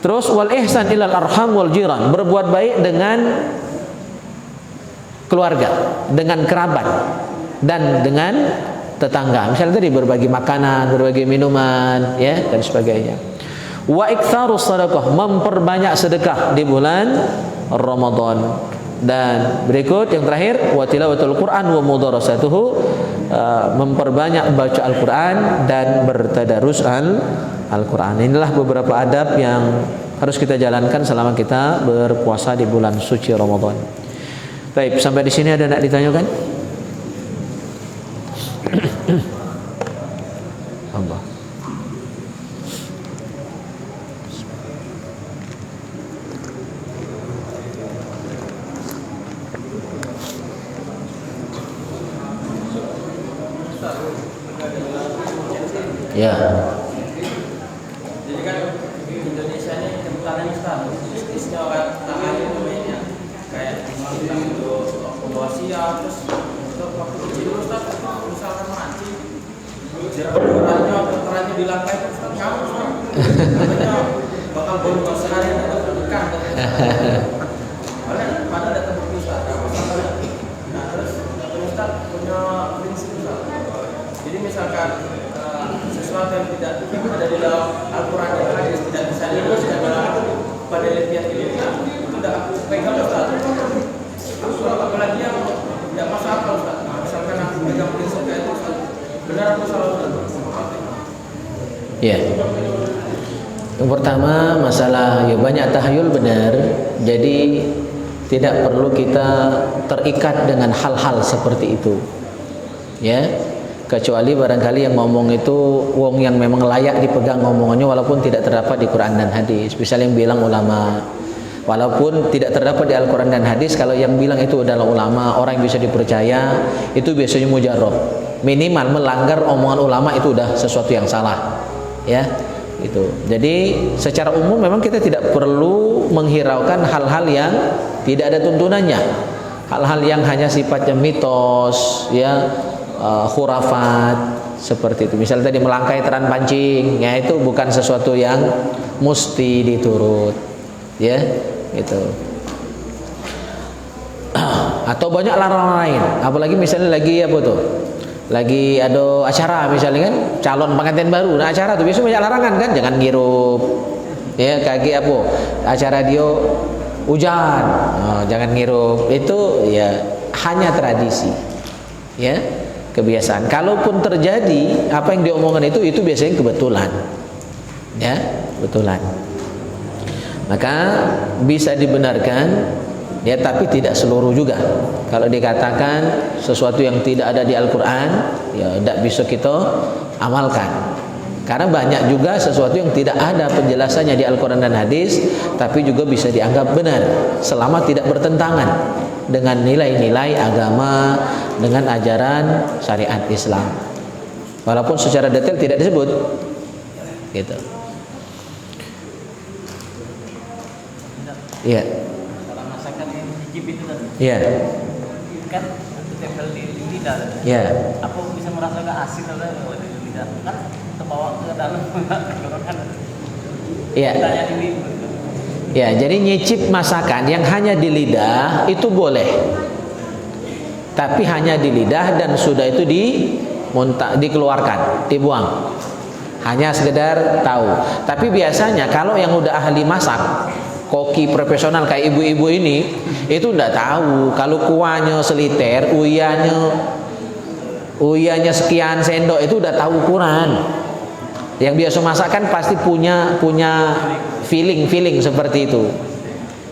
Terus wal ihsan ilal arham wal jiran, berbuat baik dengan keluarga, dengan kerabat, dan dengan tetangga. Misalnya tadi berbagi makanan, berbagi minuman, ya, dan sebagainya. Wa iktsarus sedekah, memperbanyak sedekah di bulan Ramadan. Dan berikut yang terakhir, wa tilawatul Quran wa mudarasatuhu, memperbanyak baca Al-Quran dan bertadarus Al-Quran. Inilah beberapa adab yang harus kita jalankan selama kita berpuasa di bulan suci Ramadan. Baik, sampai di sini ada nak ditanyakan? Allah. Ya. Jadi kan Indonesia ini kebutuhannya Islam, istilah orang tangan itu banyak, kayak kita untuk Kroasia, terus untuk waktu kecil Ustaz, misalkan mancing, jerat-jeratnya atau teranya di lantai, Ustaz kamu Ustaz, katanya bakal bongkar sehari atau ikan, padahal datang ke Ustaz, nah terus Ustaz punya prinsip Ustaz, jadi misalkan sesuatu yang tidak ada di dalam Al-Quran dan hadis tidak bisa diuruskan dalam penelitian ilmiah, itu tidak aku pegang Ustaz. Aku apalagi yang tidak masuk akal Ustaz. Misalkan aku pegang prinsip kayak itu Ustaz, benar aku salah Ustaz? Ya. Yang pertama masalah ya banyak tahayul, benar. Jadi tidak perlu kita terikat dengan hal-hal seperti itu. Ya. Kecuali barangkali yang ngomong itu wong yang memang layak dipegang ngomongannya, walaupun tidak terdapat di Quran dan hadis. Misalnya yang bilang ulama, walaupun tidak terdapat di Al-Quran dan hadis, kalau yang bilang itu adalah ulama, orang yang bisa dipercaya, itu biasanya mujarab. Minimal melanggar omongan ulama itu udah sesuatu yang salah, ya. Itu. Jadi secara umum memang kita tidak perlu menghiraukan hal-hal yang tidak ada tuntunannya, hal-hal yang hanya sifatnya mitos, ya. Khurafat seperti itu. Misalnya tadi melangkai teran pancing, ya itu bukan sesuatu yang mesti diturut, ya itu. Atau banyak larangan lain. Apalagi misalnya lagi apa tuh? Lagi ada acara misalnya kan, calon pengantin baru. Nah acara tuh biasanya banyak larangan kan, jangan ngirup, ya kayak apa? Acara dia hujan, jangan ngirup. Itu ya hanya tradisi, ya. Kebiasaan. Kalaupun terjadi apa yang diomongkan itu biasanya kebetulan, ya kebetulan. Maka bisa dibenarkan, ya tapi tidak seluruh juga. Kalau dikatakan sesuatu yang tidak ada di Al-Quran, ya tidak bisa kita amalkan. Karena banyak juga sesuatu yang tidak ada penjelasannya di Al-Quran dan hadis, tapi juga bisa dianggap benar selama tidak bertentangan dengan nilai-nilai agama, dengan ajaran syariat Islam, walaupun secara detail tidak disebut, gitu. Iya. Kalau masakan yang hijib itu tadi, Iya. kan tempel di lidah. Iya. Apa bisa merasakan asin atau di lidah? Kan terbawa ke dalam kan? Iya. Tanya ini. Ya, jadi nyicip masakan yang hanya di lidah itu boleh, tapi hanya di lidah dan sudah itu dikeluarkan, dibuang. Hanya sekedar tahu. Tapi biasanya kalau yang udah ahli masak, koki profesional kayak ibu-ibu ini, itu udah tahu kalau kuahnya seliter, uyahnya sekian sendok, itu udah tahu ukuran. Yang biasa masak kan pasti punya feeling seperti itu,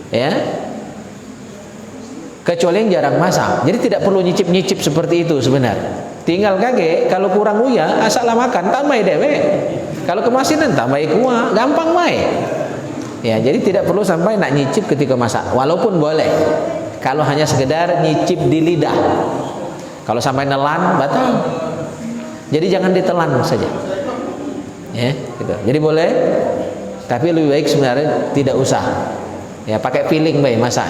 ya. Kecuali yang jarang masak, jadi tidak perlu nyicip seperti itu sebenarnya. Tinggal kaget kalau kurang uya, asal makan tambah dewe. Kalau ke masjid entah baik kuah, gampang baik. Ya, jadi tidak perlu sampai nak nyicip ketika masak. Walaupun boleh. Kalau hanya sekedar nyicip di lidah. Kalau sampai nelan batal. Jadi jangan ditelan saja. Ya, gitu. Jadi boleh, tapi lebih baik sebenarnya tidak usah. Ya, pakai feeling baik masak.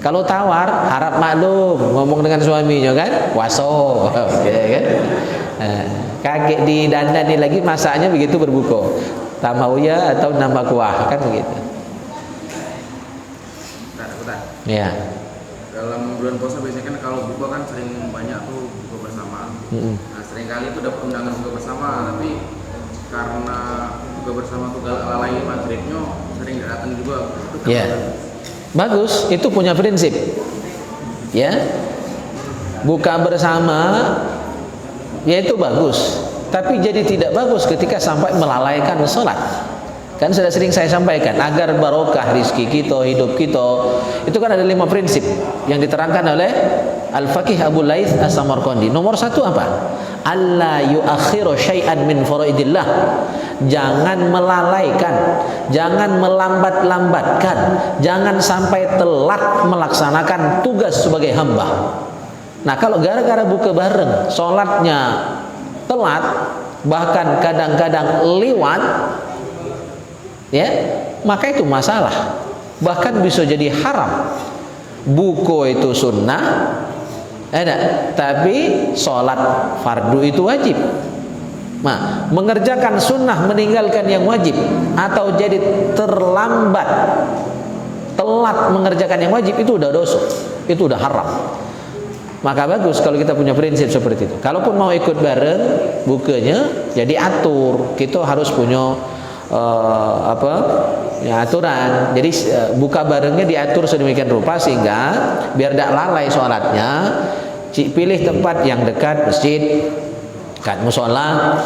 Kalau tawar, harap maklum ngomong dengan suaminya kan, waso, ya kan. Kaget di dandani lagi masaknya begitu berbuka, tambah uya atau nambah kuah kan begitu. Ya. Dalam bulan puasa biasanya kan kalau buka kan sering banyak tuh buka bersama. Nah, sering kali itu dapat undangan buka bersama, tapi karena buka bersama tuh lalai maghribnya sering datang juga. Ya. Bagus, itu punya prinsip. Ya. Buka bersama ya itu bagus. Tapi jadi tidak bagus ketika sampai melalaikan sholat. Kan sudah sering saya sampaikan, agar barokah rizki kita, hidup kita, itu kan ada 5 prinsip yang diterangkan oleh Al-Faqih Abu Laith As-Samarqandi. Nomor 1 apa? Alla yuakhiru syai'an min faraidillah. Jangan melalaikan, jangan melambat-lambatkan, jangan sampai telat melaksanakan tugas sebagai hamba. Nah, kalau gara-gara buka bareng, sholatnya telat, bahkan kadang-kadang lewat, ya, maka itu masalah. Bahkan bisa jadi haram. Buko itu sunnah, tapi sholat fardu itu wajib. Nah, mengerjakan sunnah meninggalkan yang wajib, atau jadi terlambat, telat mengerjakan yang wajib, itu udah dosa, itu udah haram. Maka bagus kalau kita punya prinsip seperti itu. Kalaupun mau ikut bareng bukanya, jadi atur. Kita harus punya aturan. Jadi buka barengnya diatur sedemikian rupa sehingga biar tidak lalai sholatnya. Pilih tempat yang dekat masjid, dekat musola.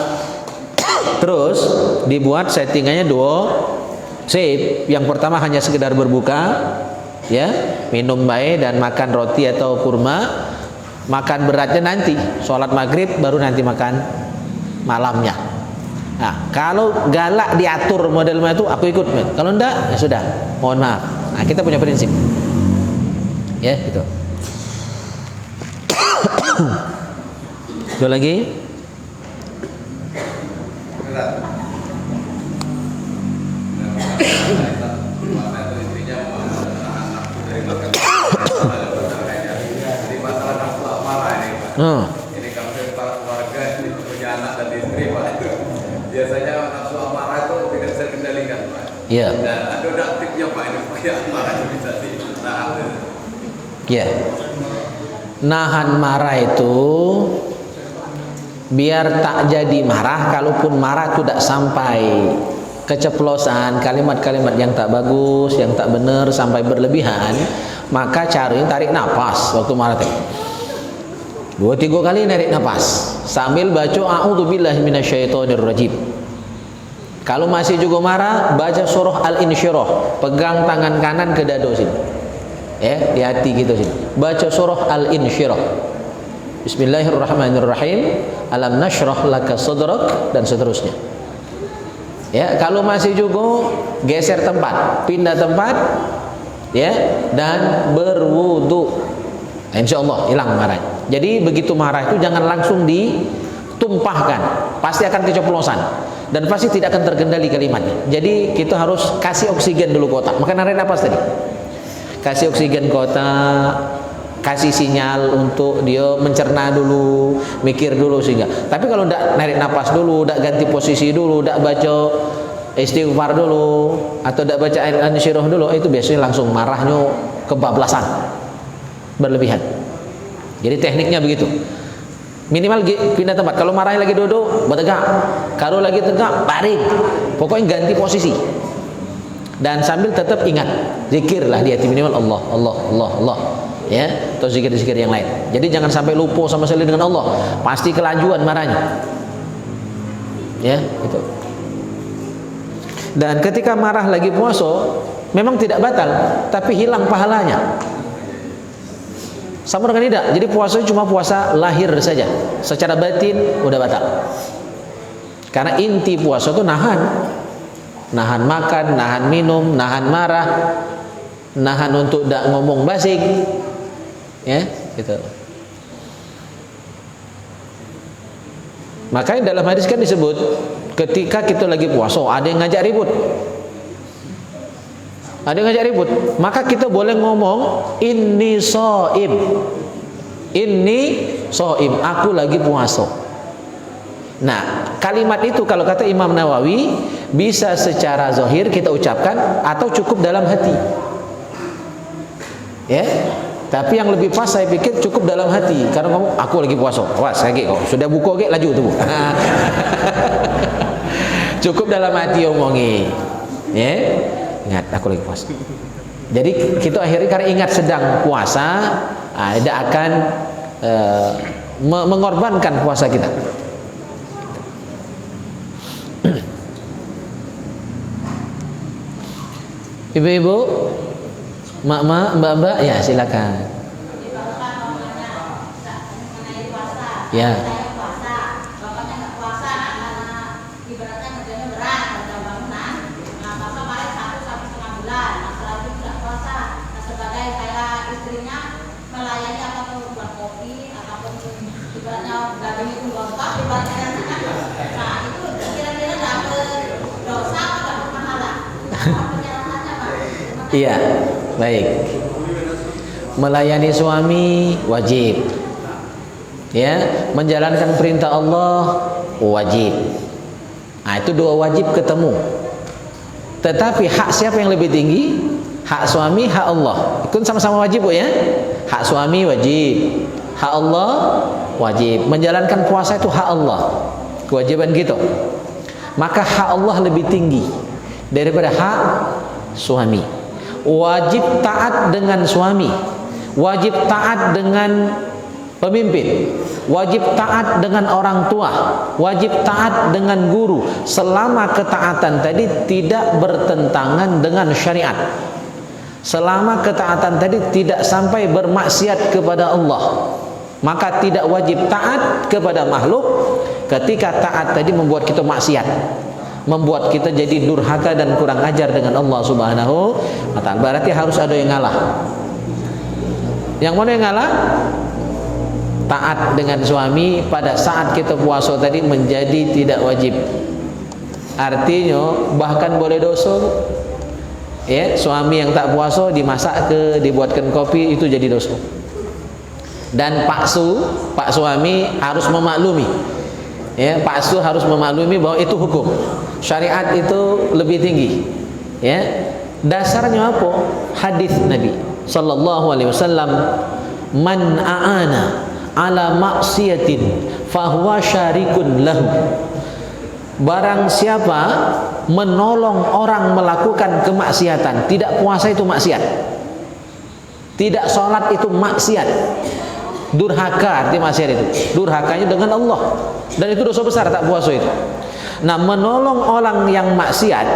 Terus dibuat settingannya 2 sip. Yang pertama hanya sekedar berbuka, ya, minum baik dan makan roti atau kurma. Makan beratnya nanti, sholat maghrib baru nanti makan malamnya. Nah, kalau galak diatur modelnya itu aku ikut, kalau enggak ya sudah, mohon maaf. Nah, kita punya prinsip, ya gitu. Ada lagi? Ini kalau dari para keluarga ini punya anak dan istri Pak, itu biasanya nafsu amarah itu tidak bisa dikendalikan Pak. Iya. Dan ada tipnya Pak ini supaya amarah itu bisa ditahan. Iya. Nahan marah itu biar tak jadi marah. Kalaupun marah itu tidak sampai keceplosan, kalimat-kalimat yang tak bagus, yang tak benar, sampai berlebihan, maka cari tarik nafas waktu marah itu. 2-3 kali narik nafas sambil baca a'udzubillahi minasyaitonirrajim. Kalau masih juga marah, baca surah Al-Insyirah, pegang tangan kanan ke dada sini, ya, di hati gitu sini, baca surah Al-Insyirah, Bismillahirrahmanirrahim, alam nashrah laka sadrak, dan seterusnya. Ya, kalau masih juga geser tempat, pindah tempat, ya, dan berwudu, insyaallah hilang marahnya. Jadi begitu marah itu jangan langsung ditumpahkan, pasti akan keceplosan dan pasti tidak akan terkendali kalimatnya. Jadi kita harus kasih oksigen dulu ke otak. Maka narik napas tadi, kasih oksigen ke otak, kasih sinyal untuk dia mencerna dulu, mikir dulu sehingga. Tapi kalau tidak narik napas dulu, tidak ganti posisi dulu, tidak baca istighfar dulu, atau tidak baca Al-Insyirah dulu, itu biasanya langsung marahnya kebablasan, berlebihan. Jadi tekniknya begitu. Minimal pindah tempat. Kalau marahnya lagi duduk, bertegak. Kalau lagi tegak, baring. Pokoknya ganti posisi. Dan sambil tetap ingat, zikirlah di hati, minimal Allah, Allah, Allah, Allah. Ya, atau zikir-zikir yang lain. Jadi jangan sampai lupa sama sekali dengan Allah. Pasti kelajuan marahnya. Ya, itu. Dan ketika marah lagi puasa, memang tidak batal, tapi hilang pahalanya. Sama dengan tidak. Jadi puasa cuma puasa lahir saja. Secara batin udah batal. Karena inti puasa itu nahan makan, nahan minum, nahan marah, nahan untuk tidak ngomong basik, ya, gitu. Makanya dalam hadis kan disebut ketika kita lagi puasa ada yang ngajak ribut, maka kita boleh ngomong inni shaim, aku lagi puasa. Nah, kalimat itu kalau kata Imam Nawawi bisa secara zahir kita ucapkan atau cukup dalam hati, ya. Tapi yang lebih pas saya pikir cukup dalam hati. Karena kamu aku lagi puasa. Awas lagi kok. Sudah buka lagi laju tu. Cukup dalam hati omongi. Ya. Ingat aku lagi puasa. Jadi kita akhirnya karena ingat sedang puasa, tidak akan mengorbankan puasa kita. Ibu-ibu, mak-mak, mbak-mbak, ya silakan. Ya. Iya, baik. Melayani suami wajib. Ya, menjalankan perintah Allah wajib. Nah, itu dua wajib ketemu. Tetapi hak siapa yang lebih tinggi? Hak suami, hak Allah. Itu sama-sama wajib, Bu, ya. Hak suami wajib, hak Allah wajib. Menjalankan puasa itu hak Allah, kewajiban kita. Maka hak Allah lebih tinggi daripada hak suami. Wajib taat dengan suami, wajib taat dengan pemimpin, wajib taat dengan orang tua, wajib taat dengan guru, selama ketaatan tadi tidak bertentangan dengan syariat, selama ketaatan tadi tidak sampai bermaksiat kepada Allah, maka tidak wajib taat kepada makhluk ketika taat tadi membuat kita maksiat, membuat kita jadi durhaka dan kurang ajar dengan Allah Subhanahu wa ta'ala. Berarti harus ada yang ngalah. Yang mana yang ngalah? Taat dengan suami pada saat kita puasa tadi menjadi tidak wajib. Artinya bahkan boleh dosa. Ya, suami yang tak puasa dimasak dibuatkan kopi itu jadi dosa. Dan pak suami harus memaklumi. Ya, pak su harus memaklumi bahwa itu hukum. Syariat itu lebih tinggi. Ya. Dasarnya apa? Hadis Nabi sallallahu alaihi wasallam, "Man a'ana ala maksiatin fahuwa syarikun lahu." Barang siapa menolong orang melakukan kemaksiatan, tidak puasa itu maksiat, tidak sholat itu maksiat, durhaka arti maksiat itu, durhakanya dengan Allah, dan itu dosa besar tak puasa itu. Nah, menolong orang yang maksiat,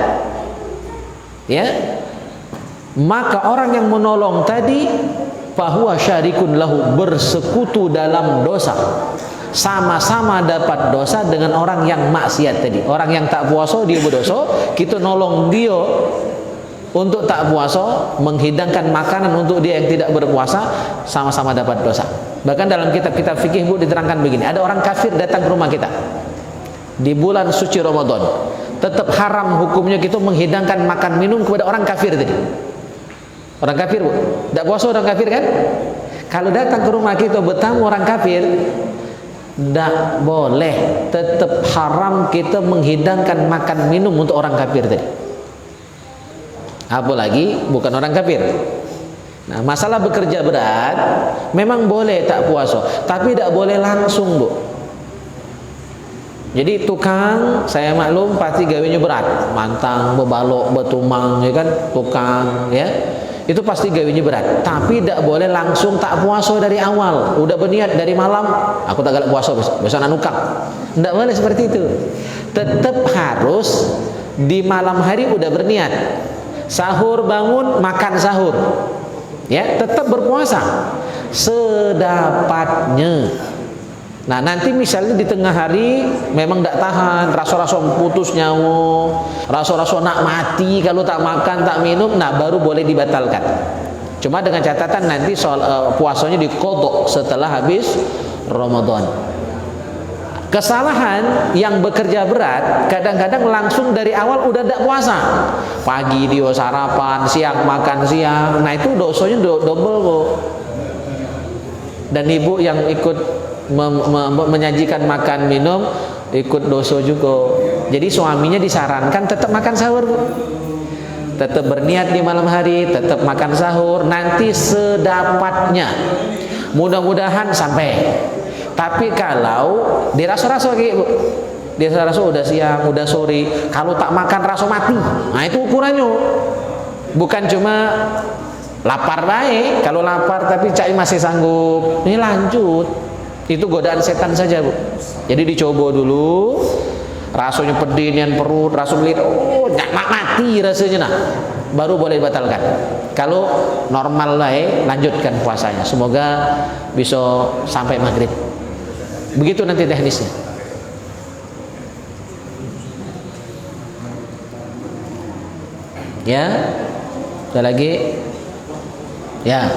ya, maka orang yang menolong tadi fahuwa syarikun lahu, bersekutu dalam dosa, sama-sama dapat dosa dengan orang yang maksiat tadi. Orang yang tak puasa dia berdosa, kita nolong dia untuk tak puasa, menghidangkan makanan untuk dia yang tidak berpuasa, sama-sama dapat dosa. Bahkan dalam kitab-kitab fikih, Bu, diterangkan begini, ada orang kafir datang ke rumah kita di bulan suci Ramadan, tetap haram hukumnya kita menghidangkan makan minum kepada orang kafir tadi. Orang kafir, Bu, tidak puasa orang kafir kan? Kalau datang ke rumah kita bertamu orang kafir, tidak boleh, tetap haram kita menghidangkan makan minum untuk orang kafir tadi. Apalagi bukan orang kafir. Nah, masalah bekerja berat memang boleh tak puasa, tapi tidak boleh langsung, Bu. Jadi tukang, saya maklum pasti gawenya berat, mantang, bebalok, betumang, ya kan, tukang, ya, itu pasti gawenya berat. Tapi tidak boleh langsung tak puasa dari awal. Udah berniat dari malam, aku tak galak puasa, besok nanukang. Tidak boleh seperti itu. Tetap harus di malam hari udah berniat. Sahur bangun, makan sahur, ya, tetap berpuasa sedapatnya. Nah nanti misalnya di tengah hari memang tidak tahan, rasa-rasa putus nyawa, rasa-rasa nak mati kalau tak makan tak minum, nah baru boleh dibatalkan. Cuma dengan catatan nanti puasanya diqadha setelah habis Ramadan. Kesalahan yang bekerja berat kadang-kadang langsung dari awal udah tidak puasa. Pagi dia sarapan, siang makan siang. Nah itu dosanya double kok. Dan ibu yang ikut menyajikan makan minum ikut dosa juga. Jadi suaminya disarankan tetap makan sahur, Bu. Tetap berniat di malam hari, tetap makan sahur, nanti sedapatnya. Mudah-mudahan sampai. Tapi kalau dirasa-rasa kayak Bu, dirasa-rasa udah siang, udah sore, kalau tak makan rasa mati. Nah itu ukurannya. Bukan cuma lapar baik, kalau lapar tapi cai masih sanggup, ini lanjut. Itu godaan setan saja, Bu. Jadi dicoba dulu, rasanya pedih nian perut, rasa belit, oh nak mati rasanya, nah baru boleh batalkan. Kalau normal lah, lanjutkan puasanya. Semoga bisa sampai maghrib. Begitu nanti teknisnya. Ya, ada lagi? Ya.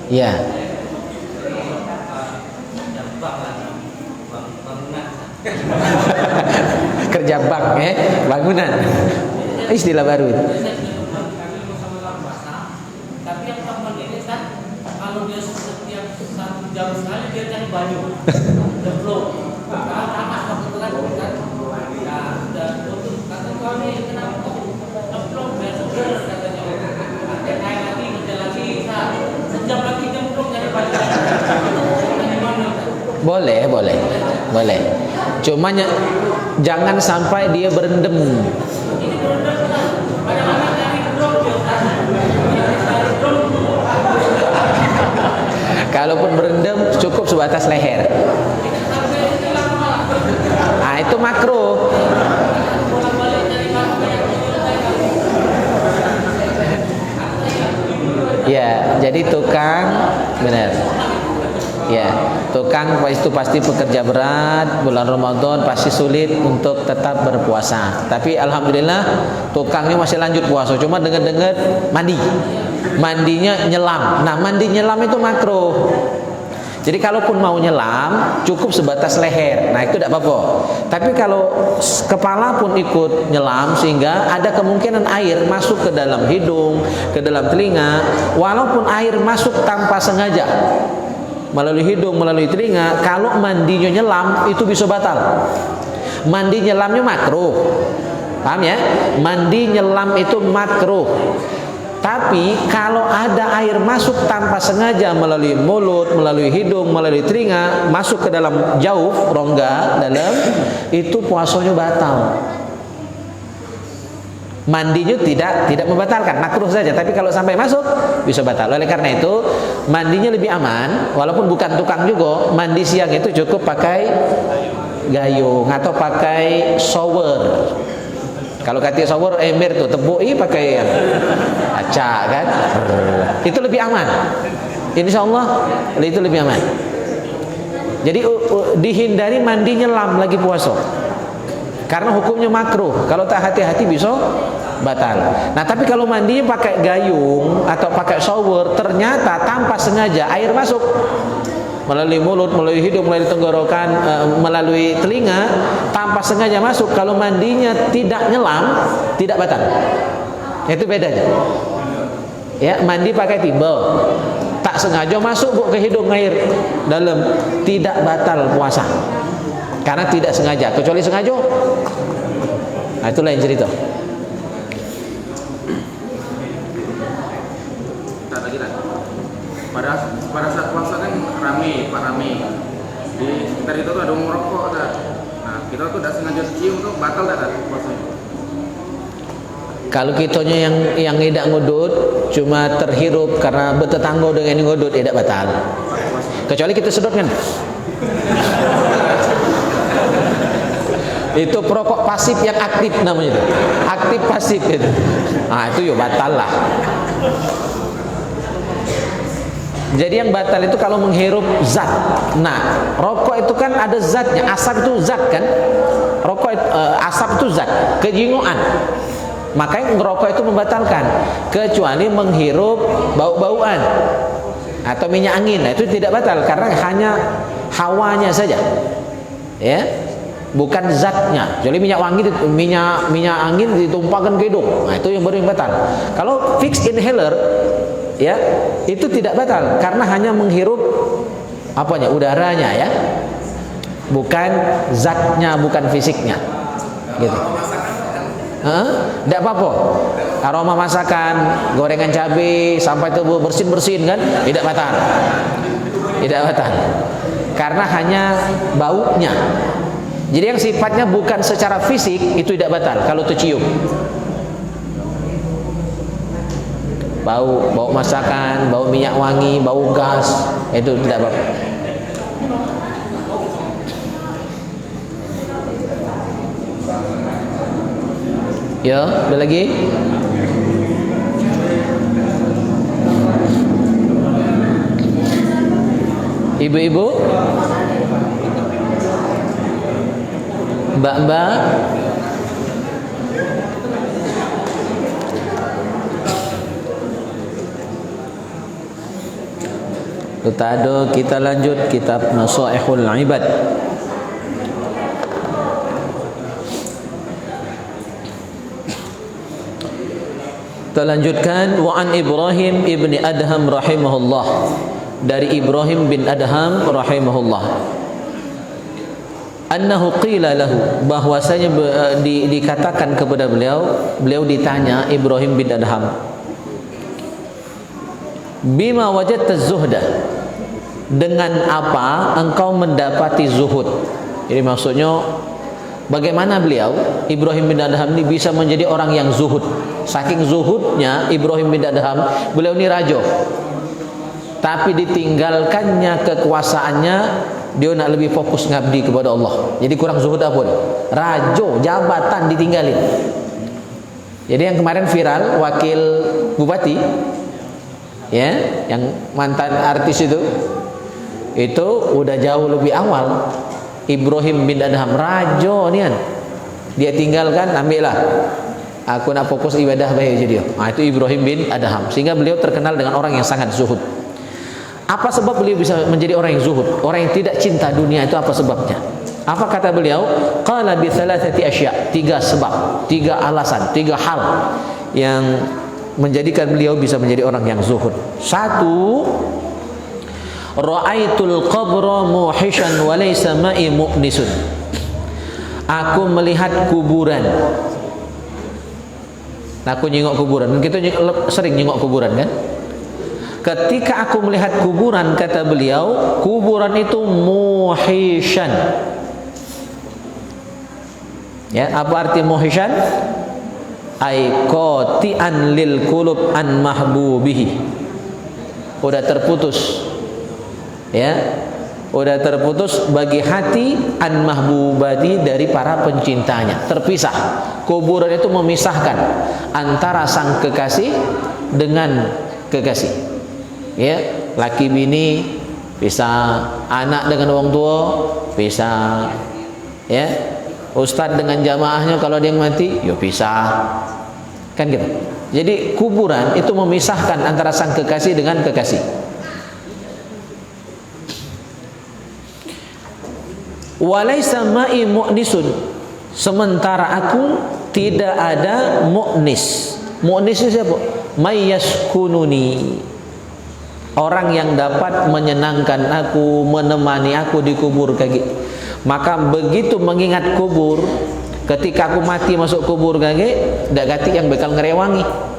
Ya. Kerja bank, bangunan. Istilah baru itu. Tapi yang teman ini kan kalau dia setiap 1 jam sekali dia cari banyu, jemplung. Kalau panas kebetulan kan, ya sudah tutup. Kata kami kenapa kok jemplung biar seger katanya. Ada naik lagi kerja lagi, sejam lagi jemplung cari banyu. Boleh. Cuma jangan sampai dia berendam. Kalaupun berendam cukup sebatas leher. Nah itu makruh. Ya, jadi tukang benar. Ya, tukang itu pasti pekerja berat, bulan Ramadan pasti sulit untuk tetap berpuasa. Tapi alhamdulillah tukangnya masih lanjut puasa, cuma dengar-dengar mandinya nyelam. Nah, mandi nyelam itu makruh. Jadi kalaupun mau nyelam cukup sebatas leher. Nah, itu tidak apa-apa. Tapi kalau kepala pun ikut nyelam sehingga ada kemungkinan air masuk ke dalam hidung, ke dalam telinga, walaupun air masuk tanpa sengaja melalui hidung, melalui telinga, kalau mandinya nyelam itu bisa batal. Mandi nyelamnya makruh. Paham ya? Mandi nyelam itu makruh. Tapi kalau ada air masuk tanpa sengaja melalui mulut, melalui hidung, melalui telinga, masuk ke dalam jauf, rongga dalam, itu puasanya batal. Mandinya tidak membatalkan, makruh saja. Tapi kalau sampai masuk bisa batal. Oleh karena itu mandinya lebih aman, walaupun bukan tukang juga. Mandi siang itu cukup pakai gayung atau pakai shower. Kalau kata shower ember tuh tebui pakai yang acak kan, itu lebih aman. Insya Allah itu lebih aman. Jadi dihindari mandi nyelam lagi puasa, karena hukumnya makruh. Kalau tak hati-hati bisa batal. Nah tapi kalau mandinya pakai gayung atau pakai shower, ternyata tanpa sengaja air masuk melalui mulut, melalui hidung, melalui tenggorokan, melalui telinga, tanpa sengaja masuk. Kalau mandinya tidak nyelam, tidak batal. Itu bedanya. Ya, mandi pakai timbel, tak sengaja masuk ke hidung air dalam, tidak batal puasa. Karena tidak sengaja. Kecuali sengaja, nah itu lain cerita. Pada saat puasa kan rame di sekitar itu tuh ada merokok kan. Nah kita tuh udah sengaja cium tuh batal dah puasanya. Kalau kitanya yang tidak ngudut, cuma terhirup karena bertetangga dengan yang ngudut, tidak batal. Kecuali kita sedot kan. Itu perokok pasif yang aktif namanya itu. Aktif pasif itu. Nah itu ya batal lah. Jadi yang batal itu kalau menghirup zat. Nah, rokok itu kan ada zatnya. Asap itu zat kan? Rokok asap itu zat, kejinguan. Makanya ngerokok itu membatalkan, kecuali menghirup bau-bauan atau minyak angin. Nah, itu tidak batal karena hanya hawanya saja. Ya. Bukan zatnya. Jadi minyak wangi, minyak angin ditumpahkan ke hidung. Nah, itu yang baru yang batal. Kalau fixed inhaler, ya, itu tidak batal karena hanya menghirup apanya? Udaranya, ya. Bukan zatnya, bukan fisiknya. Gitu. Tidak apa-apa. Aroma masakan, gorengan cabai sampai itu bersin-bersin kan, tidak batal. Tidak batal. Karena hanya baunya. Jadi yang sifatnya bukan secara fisik itu tidak batal kalau tercium. Bau masakan, bau minyak wangi, bau gas, itu tidak apa-apa. Ya, ada lagi? Ibu-ibu? Mbak-mbak? Kita lanjut kitab Nasaihul Ibad. Kita lanjutkan, wa an Ibrahim ibni Adham rahimahullah, dari Ibrahim bin Adham rahimahullah, annahu qila lahu, bahwasanya dikatakan kepada beliau ditanya Ibrahim bin Adham, bima wajadta zuhda, dengan apa engkau mendapati zuhud. Jadi maksudnya bagaimana beliau Ibrahim bin Adham ini bisa menjadi orang yang zuhud. Saking zuhudnya Ibrahim bin Adham, beliau ini raja, tapi ditinggalkannya kekuasaannya, dia nak lebih fokus ngabdi kepada Allah. Jadi kurang zuhud apa dia? Raja, jabatan ditinggalin. Jadi yang kemarin viral wakil bupati, ya, yang mantan artis itu udah jauh lebih awal. Ibrahim bin Adham raja ni kan, dia tinggalkan, ambillah, aku nak fokus ibadah baik jadi. Nah, itu Ibrahim bin Adham, sehingga beliau terkenal dengan orang yang sangat zuhud. Apa sebab beliau bisa menjadi orang yang zuhud, orang yang tidak cinta dunia? Itu apa sebabnya? Apa kata beliau? Qala bi thalathati asya', 3 sebab, 3 alasan, 3 hal yang menjadikan beliau bisa menjadi orang yang zuhud. 1, ra'aitul qabra muhishan wa laysa ma'i mu'nisun. Aku melihat kuburan. Aku nyengok kuburan. Kita sering nyengok kuburan kan? Ketika aku melihat kuburan, kata beliau, kuburan itu muhishan. Ya, apa arti muhishan? Ai qati'an lil qulub an mahbubihi. Udah terputus. Ya, udah terputus bagi hati an mahbubati, dari para pencintanya, terpisah. Kuburan itu memisahkan antara sang kekasih dengan kekasih. Ya, laki bini pisah, anak dengan orang tua pisah, ya, ustadz dengan jamaahnya kalau dia mati, yo pisah, kan gitu. Jadi kuburan itu memisahkan antara sang kekasih dengan kekasih. Walaysa ma'i mu'nisun, sementara aku tidak ada mu'nis. Mu'nis itu siapa? Mayyaskununi, orang yang dapat menyenangkan aku, menemani aku di kubur kaki. Maka begitu mengingat kubur, ketika aku mati masuk kubur kaki, dak gati yang bakal ngerewangi.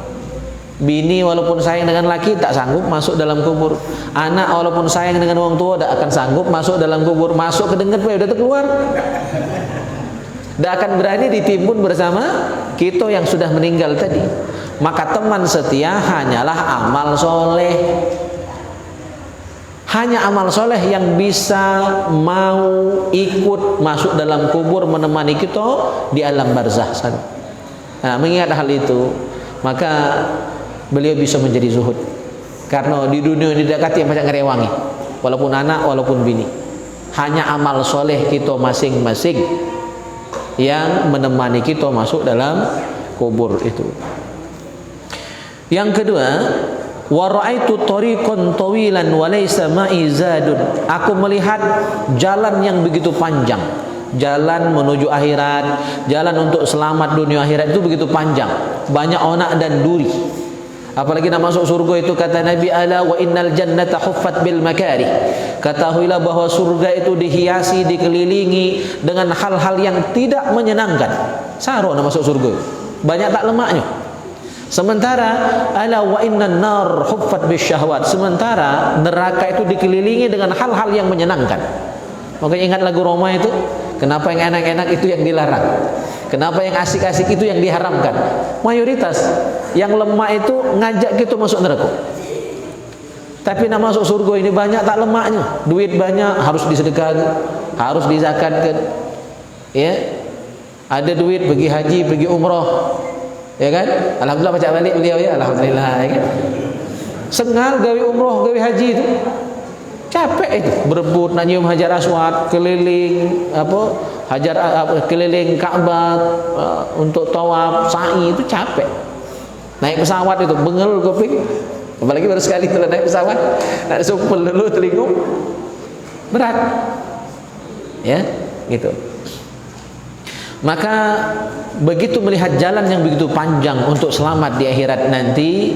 Bini walaupun sayang dengan laki tak sanggup masuk dalam kubur. Anak walaupun sayang dengan orang tua tak akan sanggup masuk dalam kubur. Masuk kedenget udah keluar. Tak akan berani ditimbun bersama kita yang sudah meninggal tadi. Maka teman setia hanyalah amal soleh. Hanya amal soleh yang bisa mau ikut masuk dalam kubur menemani kita di alam barzah sana. Nah, mengingat hal itu, maka beliau bisa menjadi zuhud. Karena di dunia ini didekati yang banyak ngerewangi, walaupun anak, walaupun bini. Hanya amal soleh kita masing-masing yang menemani kita masuk dalam kubur itu. Yang kedua, wa ra'aitu tariqan tawilan wa laysa ma'i zadun. Aku melihat jalan yang begitu panjang. Jalan menuju akhirat, jalan untuk selamat dunia akhirat itu begitu panjang. Banyak onak dan duri. Apalagi nak masuk surga itu kata Nabi, ala wa innal jannata huffat bil makarih. Ketahuilah bahwa surga itu dihiasi, dikelilingi dengan hal-hal yang tidak menyenangkan. Saro nak masuk surga. Banyak tak lemaknya. Sementara ala wa innan nar huffat bis syahwat. Sementara neraka itu dikelilingi dengan hal-hal yang menyenangkan. Makanya ingat lagu Roma itu, kenapa yang enak-enak itu yang dilarang? Kenapa yang asik-asik itu yang diharamkan? Mayoritas yang lemah itu ngajak kita masuk neraka. Tapi nak masuk surga ini banyak tak lemaknya. Duit banyak, harus disedekahkan, harus dizakatkan. Ya. Ada duit pergi haji, pergi umrah. Ya kan? Alhamdulillah baca balik beliau ya, alhamdulillah ya kan. Sengal gawe umrah, gawe haji itu. Capek itu, berebut nak nyium Hajar Aswad, keliling keliling Ka'bah untuk tawaf, sa'i, itu capek. Naik pesawat itu bengel kuping. Apalagi baru sekali itu naik pesawat, nak sumpel dulu telinga. Berat. Ya, gitu. Maka begitu melihat jalan yang begitu panjang untuk selamat di akhirat nanti,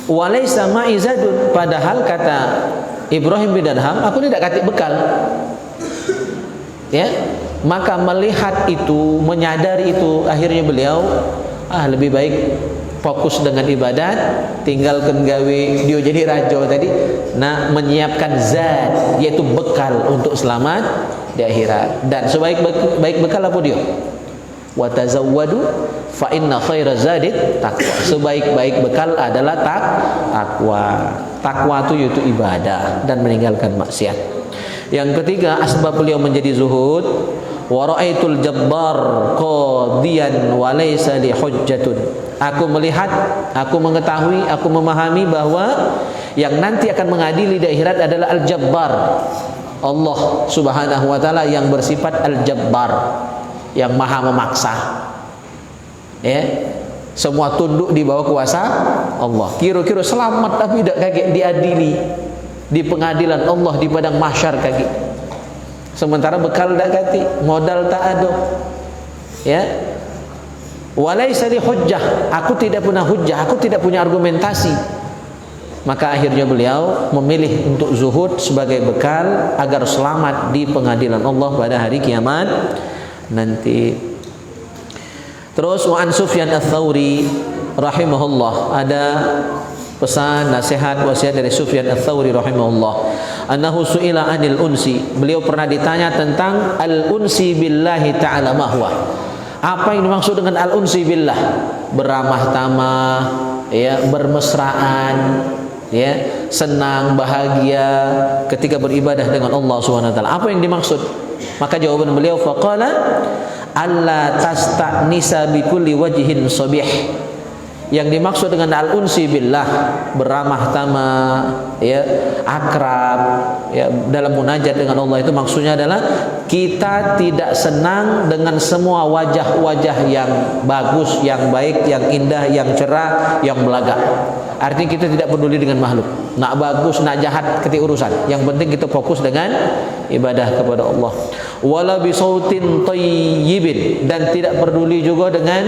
walaysa ma'izadun, padahal kata Ibrahim bin Adham, aku tidak kasih bekal. Ya, maka melihat itu, menyadari itu, akhirnya beliau lebih baik fokus dengan ibadat, tinggalkan gawe dia jadi raja tadi, nak menyiapkan zat, yaitu bekal untuk selamat di akhirat. Dan sebaik bekal apa dia? Wa tazawwadu fa inna khaira zadit taqwa. Sebaik-baik bekal adalah takwa. Takwa itu yaitu ibadah dan meninggalkan maksiat. Yang ketiga, asbab beliau menjadi zuhud, wa ra'aitul jabbar qadiyan wa laysa li hujjatun. Aku melihat, aku mengetahui, aku memahami bahwa yang nanti akan mengadili di akhirat adalah al-jabbar. Allah Subhanahu wa taala yang bersifat al-jabbar, yang maha memaksa. Ya. Semua tunduk di bawah kuasa Allah. Kira-kira selamat tapi tidak kaget diadili di pengadilan Allah di padang mahsyar kaget. Sementara bekal tak kati, modal tak ada. Ya. Walaysa li hujjah, aku tidak punya hujjah, aku tidak punya argumentasi. Maka akhirnya beliau memilih untuk zuhud sebagai bekal agar selamat di pengadilan Allah pada hari kiamat nanti. Terus wa an Sufyan Ats-Tsauri rahimahullah, ada pesan nasihat wasiat dari Sufyan Ats-Tsauri rahimahullah, annahu su'ila anil unsi, beliau pernah ditanya tentang al-unsi billahi ta'ala mahwa. Apa yang dimaksud dengan al-unsi billah? Beramah tamah, ya, bermesraan, ya, senang, bahagia ketika beribadah dengan Allah Subhanahu wa taala. Apa yang dimaksud? Maka jawaban beliau, faqala alla tasta'nisa bi kulli wajhin sabih. Yang dimaksud dengan al-unsi billah, beramah tamah, ya, akrab, ya, dalam munajat dengan Allah itu maksudnya adalah kita tidak senang dengan semua wajah-wajah yang bagus, yang baik, yang indah, yang cerah, yang belaga. Artinya kita tidak peduli dengan makhluk. Nak bagus, nak jahat, ketik urusan. Yang penting kita fokus dengan ibadah kepada Allah. Wala bi sautin thayyibin, dan tidak peduli juga dengan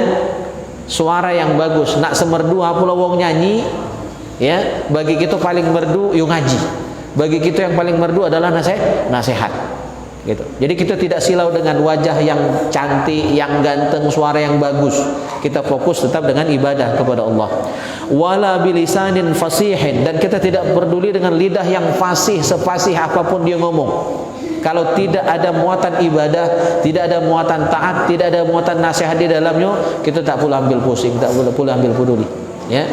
suara yang bagus. Nak semerdu pula wong nyanyi, ya, bagi kita paling merdu yo ngaji. Bagi kita yang paling merdu adalah nasihat. Gitu. Jadi kita tidak silau dengan wajah yang cantik, yang ganteng, suara yang bagus. Kita fokus tetap dengan ibadah kepada Allah. Wala bilisanin fasihin, dan kita tidak peduli dengan lidah yang fasih, sepasih apapun dia ngomong. Kalau tidak ada muatan ibadah, tidak ada muatan taat, tidak ada muatan nasihat di dalamnya, kita tak pula ambil pusing, tak pula ambil peduli. Ya,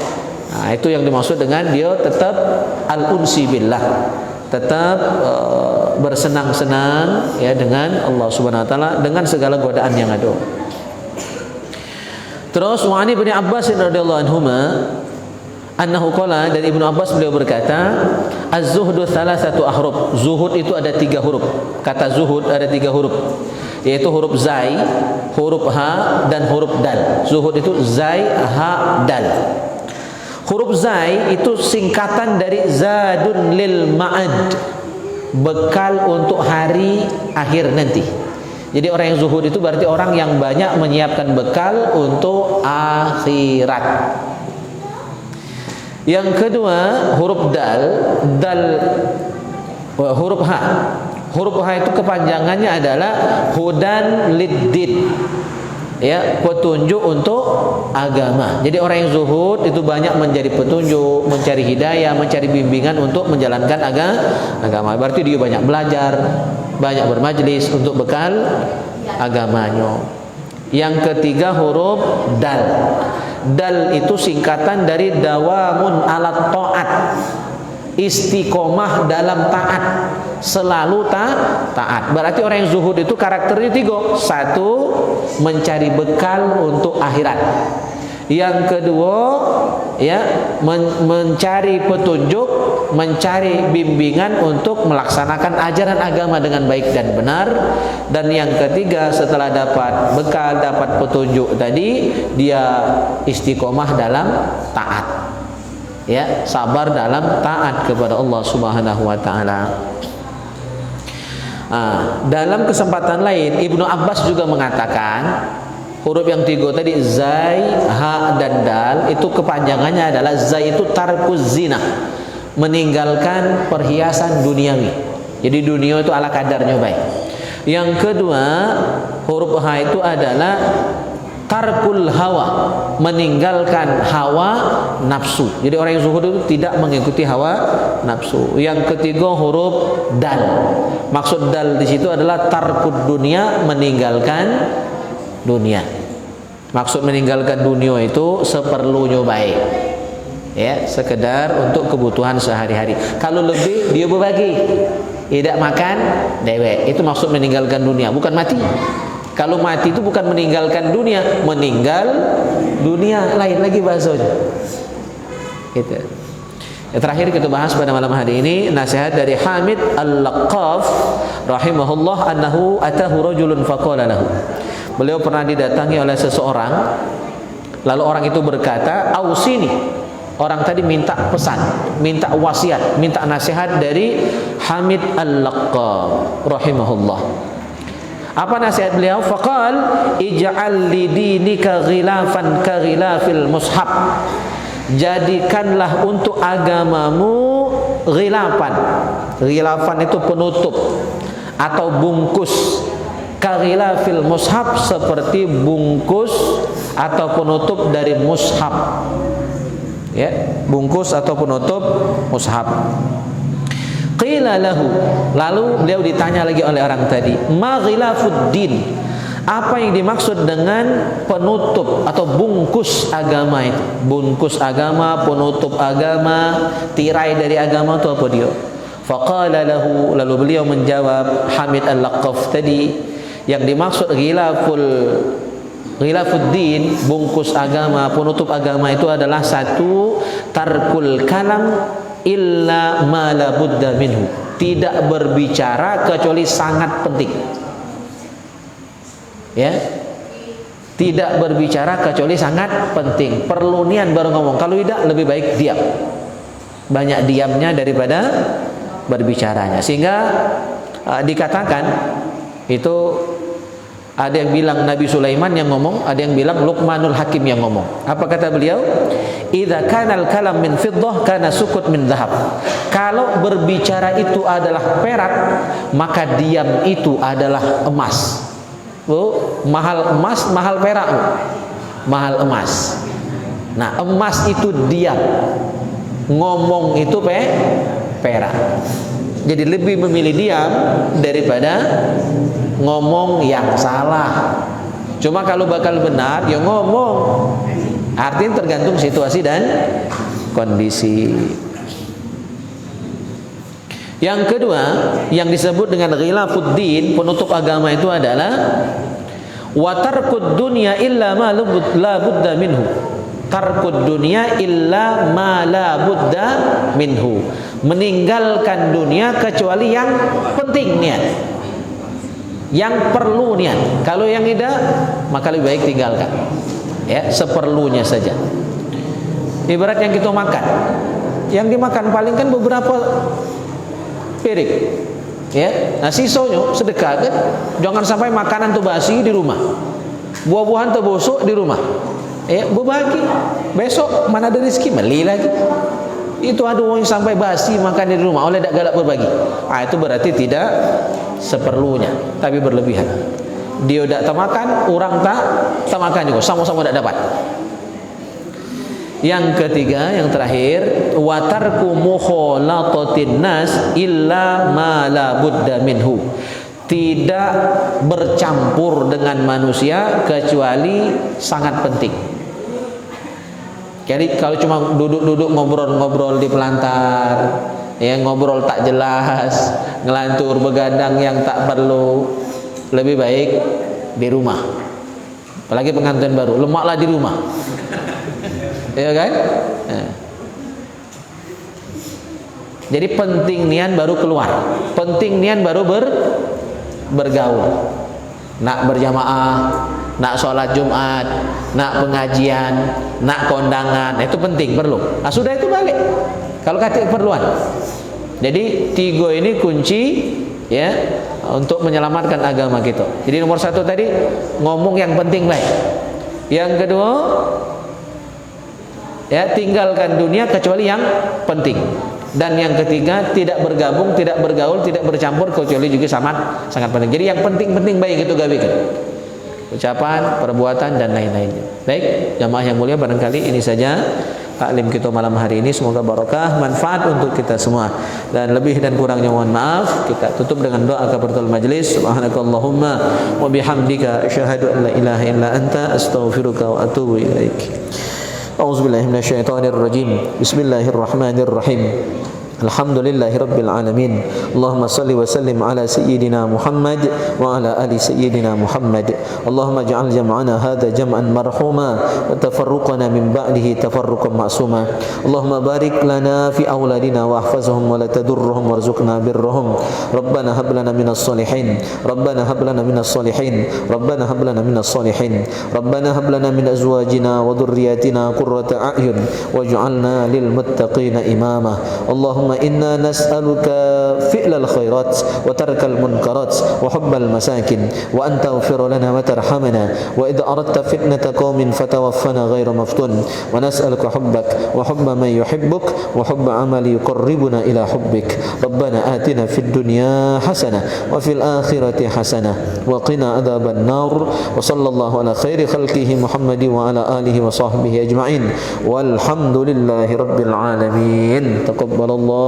nah, itu yang dimaksud dengan dia tetap al-unsi billah, tetap bersenang-senang, ya, dengan Allah Subhanahu wa taala dengan segala godaan yang ada. Terus wa ani bin Abbas radhiyallahu anhuma annahu qala, dari Ibnu Abbas beliau berkata, az-zuhdu thalathatu ahruf. Zuhud itu ada 3 huruf. Kata zuhud ada 3 huruf, yaitu huruf zai, huruf ha, dan huruf dal. Zuhud itu zai, ha, dal. Huruf zai itu singkatan dari zadun lil ma'ad, bekal untuk hari akhir nanti. Jadi orang yang zuhud itu berarti orang yang banyak menyiapkan bekal untuk akhirat. Yang kedua huruf dal, huruf ha. Huruf ha itu kepanjangannya adalah hudan liddin, ya, petunjuk untuk agama. Jadi orang yang zuhud itu banyak mencari petunjuk, mencari hidayah, mencari bimbingan untuk menjalankan agama. Berarti dia banyak belajar, banyak bermajlis untuk bekal agamanya. Yang ketiga huruf dal. Dal itu singkatan dari dawamun alat ta'at, istiqomah dalam taat, selalu taat. Berarti orang yang zuhud itu karakternya 3. 1, mencari bekal untuk akhirat. Yang kedua, ya, mencari petunjuk, mencari bimbingan untuk melaksanakan ajaran agama dengan baik dan benar. Dan yang ketiga, setelah dapat bekal, dapat petunjuk tadi, dia istiqomah dalam taat, ya, sabar dalam taat kepada Allah Subhanahu wa taala. Dalam kesempatan lain Ibnu Abbas juga mengatakan huruf yang 3 tadi zai, ha, dan dal itu kepanjangannya adalah zai itu tarkuz zina, meninggalkan perhiasan duniawi. Jadi dunia itu ala kadarnya baik. Yang kedua huruf ha itu adalah tarkul hawa, meninggalkan hawa nafsu. Jadi orang yang zuhud itu tidak mengikuti hawa nafsu. Yang ketiga huruf dal. Maksud dal di situ adalah tarkud dunia, meninggalkan dunia. Maksud meninggalkan dunia itu seperlunya baik, ya, sekedar untuk kebutuhan sehari-hari. Kalau lebih dia berbagi, tidak makan dewek. Itu maksud meninggalkan dunia, bukan mati. Kalau mati itu bukan meninggalkan dunia, meninggal dunia, lain lagi bahasanya. Gitu. Terakhir kita bahas pada malam hari ini nasihat dari Hamid Al-Laqaf rahimahullah, annahu atahu rajulun faqala lahu. Beliau pernah didatangi oleh seseorang, lalu orang itu berkata, "Ausini." Orang tadi minta pesan, minta wasiat, minta nasihat dari Hamid Al-Laqaf rahimahullah. Apa nasihat beliau? Faqal ij'al li dinika ghilafan ka ghilafil mushaf. Jadikanlah untuk agamamu ghilafan. Ghilafan itu penutup atau bungkus. Ka ghilafil mushaf, seperti bungkus atau penutup dari mushaf. Ya, bungkus atau penutup mushaf. Qila lahu, lalu beliau ditanya lagi oleh orang tadi, ma ghilafuddin, apa yang dimaksud dengan penutup atau bungkus agama itu? Bungkus agama, penutup agama, tirai dari agama itu apa dia? Faqala lahu, lalu beliau menjawab, Hamid Al-Laqaf tadi, yang dimaksud ghilafuddin, bungkus agama, penutup agama itu adalah 1, tarkul kalam illa ma la budda minhu, tidak berbicara kecuali sangat penting. Ya, tidak berbicara kecuali sangat penting. Perlu nian baru ngomong. Kalau tidak, lebih baik diam. Banyak diamnya daripada berbicaranya. Sehingga dikatakan itu, ada yang bilang Nabi Sulaiman yang ngomong, ada yang bilang Luqmanul Hakim yang ngomong. Apa kata beliau? Idza kana al-kalam min fiddah kana sukut min dhahab. Kalau berbicara itu adalah perak, maka diam itu adalah emas. Mahal emas, mahal perak, mahal emas. Nah, emas itu diam, ngomong itu perak. Jadi lebih memilih diam daripada ngomong yang salah. Cuma kalau bakal benar, ya ngomong. Artinya tergantung situasi dan kondisi. Yang kedua, yang disebut dengan ghilafuddin, penutup agama itu adalah wa tarkud dunya illa ma la budda minhu. tarkud dunia illa ma la budda minhu. Meninggalkan dunia kecuali yang penting niat, yang perlu niat. Kalau yang tidak, maka lebih baik tinggalkan, ya, seperlunya saja. Ibarat yang kita makan, yang dimakan paling kan beberapa piring, ya. Nah sisanya sedekah kan. Jangan sampai makanan tuh basi di rumah, buah-buahan tuh busuk di rumah, ya, berbagi. Besok mana ada rezeki, beli lagi. Itu ada orang yang sampai basi makan di rumah, oleh tak galak berbagi. Itu berarti tidak seperlunya, tapi berlebihan. Dia tak makan, orang tak makan juga, sama-sama tak dapat. Yang ketiga, yang terakhir, wa tarku mukhalatatin nas illa ma la budda minhu. Tidak bercampur dengan manusia kecuali sangat penting. Jadi kalau cuma duduk-duduk ngobrol-ngobrol di pelantar, ya, ngobrol tak jelas, ngelantur begadang yang tak perlu, lebih baik di rumah. Apalagi pengantin baru, lemaklah di rumah. Ya kan? Jadi penting nian baru keluar, penting nian baru bergaul. Nak berjamaah, nak sholat Jumat, nak pengajian, nak kondangan, itu penting, perlu. Nah, sudah itu balik. Kalau kata keperluan. Jadi tiga ini kunci, ya, untuk menyelamatkan agama kita. Jadi nomor satu tadi ngomong yang penting baik. Yang kedua, ya, tinggalkan dunia kecuali yang penting. Dan yang ketiga, tidak bergabung, tidak bergaul, tidak bercampur kecuali juga sangat penting. Jadi yang penting-penting baik itu gawekan. Ucapan, perbuatan dan lain-lainnya. Baik, jamaah yang mulia, barangkali ini saja taklim kita malam hari ini. Semoga barokah, manfaat untuk kita semua. Dan lebih dan kurangnya mohon maaf. Kita tutup dengan doa kafaratul majlis. Subhanakallahumma wa bihamdika asyhadu an la ilaha illa anta astaghfiruka wa atubu ilaik. A'udzubillahi minasyaitonir rajim. Bismillahirrahmanirrahim. Alhamdulillahi rabbil alamin. Allahumma salli wa sallim ala sayyidina Muhammad wa ala ali sayyidina Muhammad. Allahumma ja'al jam'ana hadha jam'an marhuma wa tafarruqana min ba'dihi tafarruqan ma'suma. Allahumma barik lana fi awladina wa ahfazhum wa la tadurruhum warzuqna birrahum. Rabbana hab lana minas salihin. Rabbana hab lana minas salihin. Rabbana hab lana minas salihin. Rabbana hab lana min azwajina wa dhurriyyatina qurrata a'yun waj'alna lil muttaqina imama. Allahumma inna nas'aluka fi'lal khairat wa tarkal munkarat wa hubbal masakin wa an taghfir lana wa tarhamana wa idza aradta fitnata qaumin fatawaffana ghayra maftun wa nas'aluka hubbak wa hubba man yuhibbuk wa hubba amali yuqarribuna ila hubbik. Rabbana atina fid dunya hasanah wa fil akhirati hasanah wa qina adzaban nar. Wa sallallahu ala khairi khalqihi Muhammadi wa ala alihi wa sahbihi ajma'in walhamdulillahi rabbil alamin. Taqabbalallah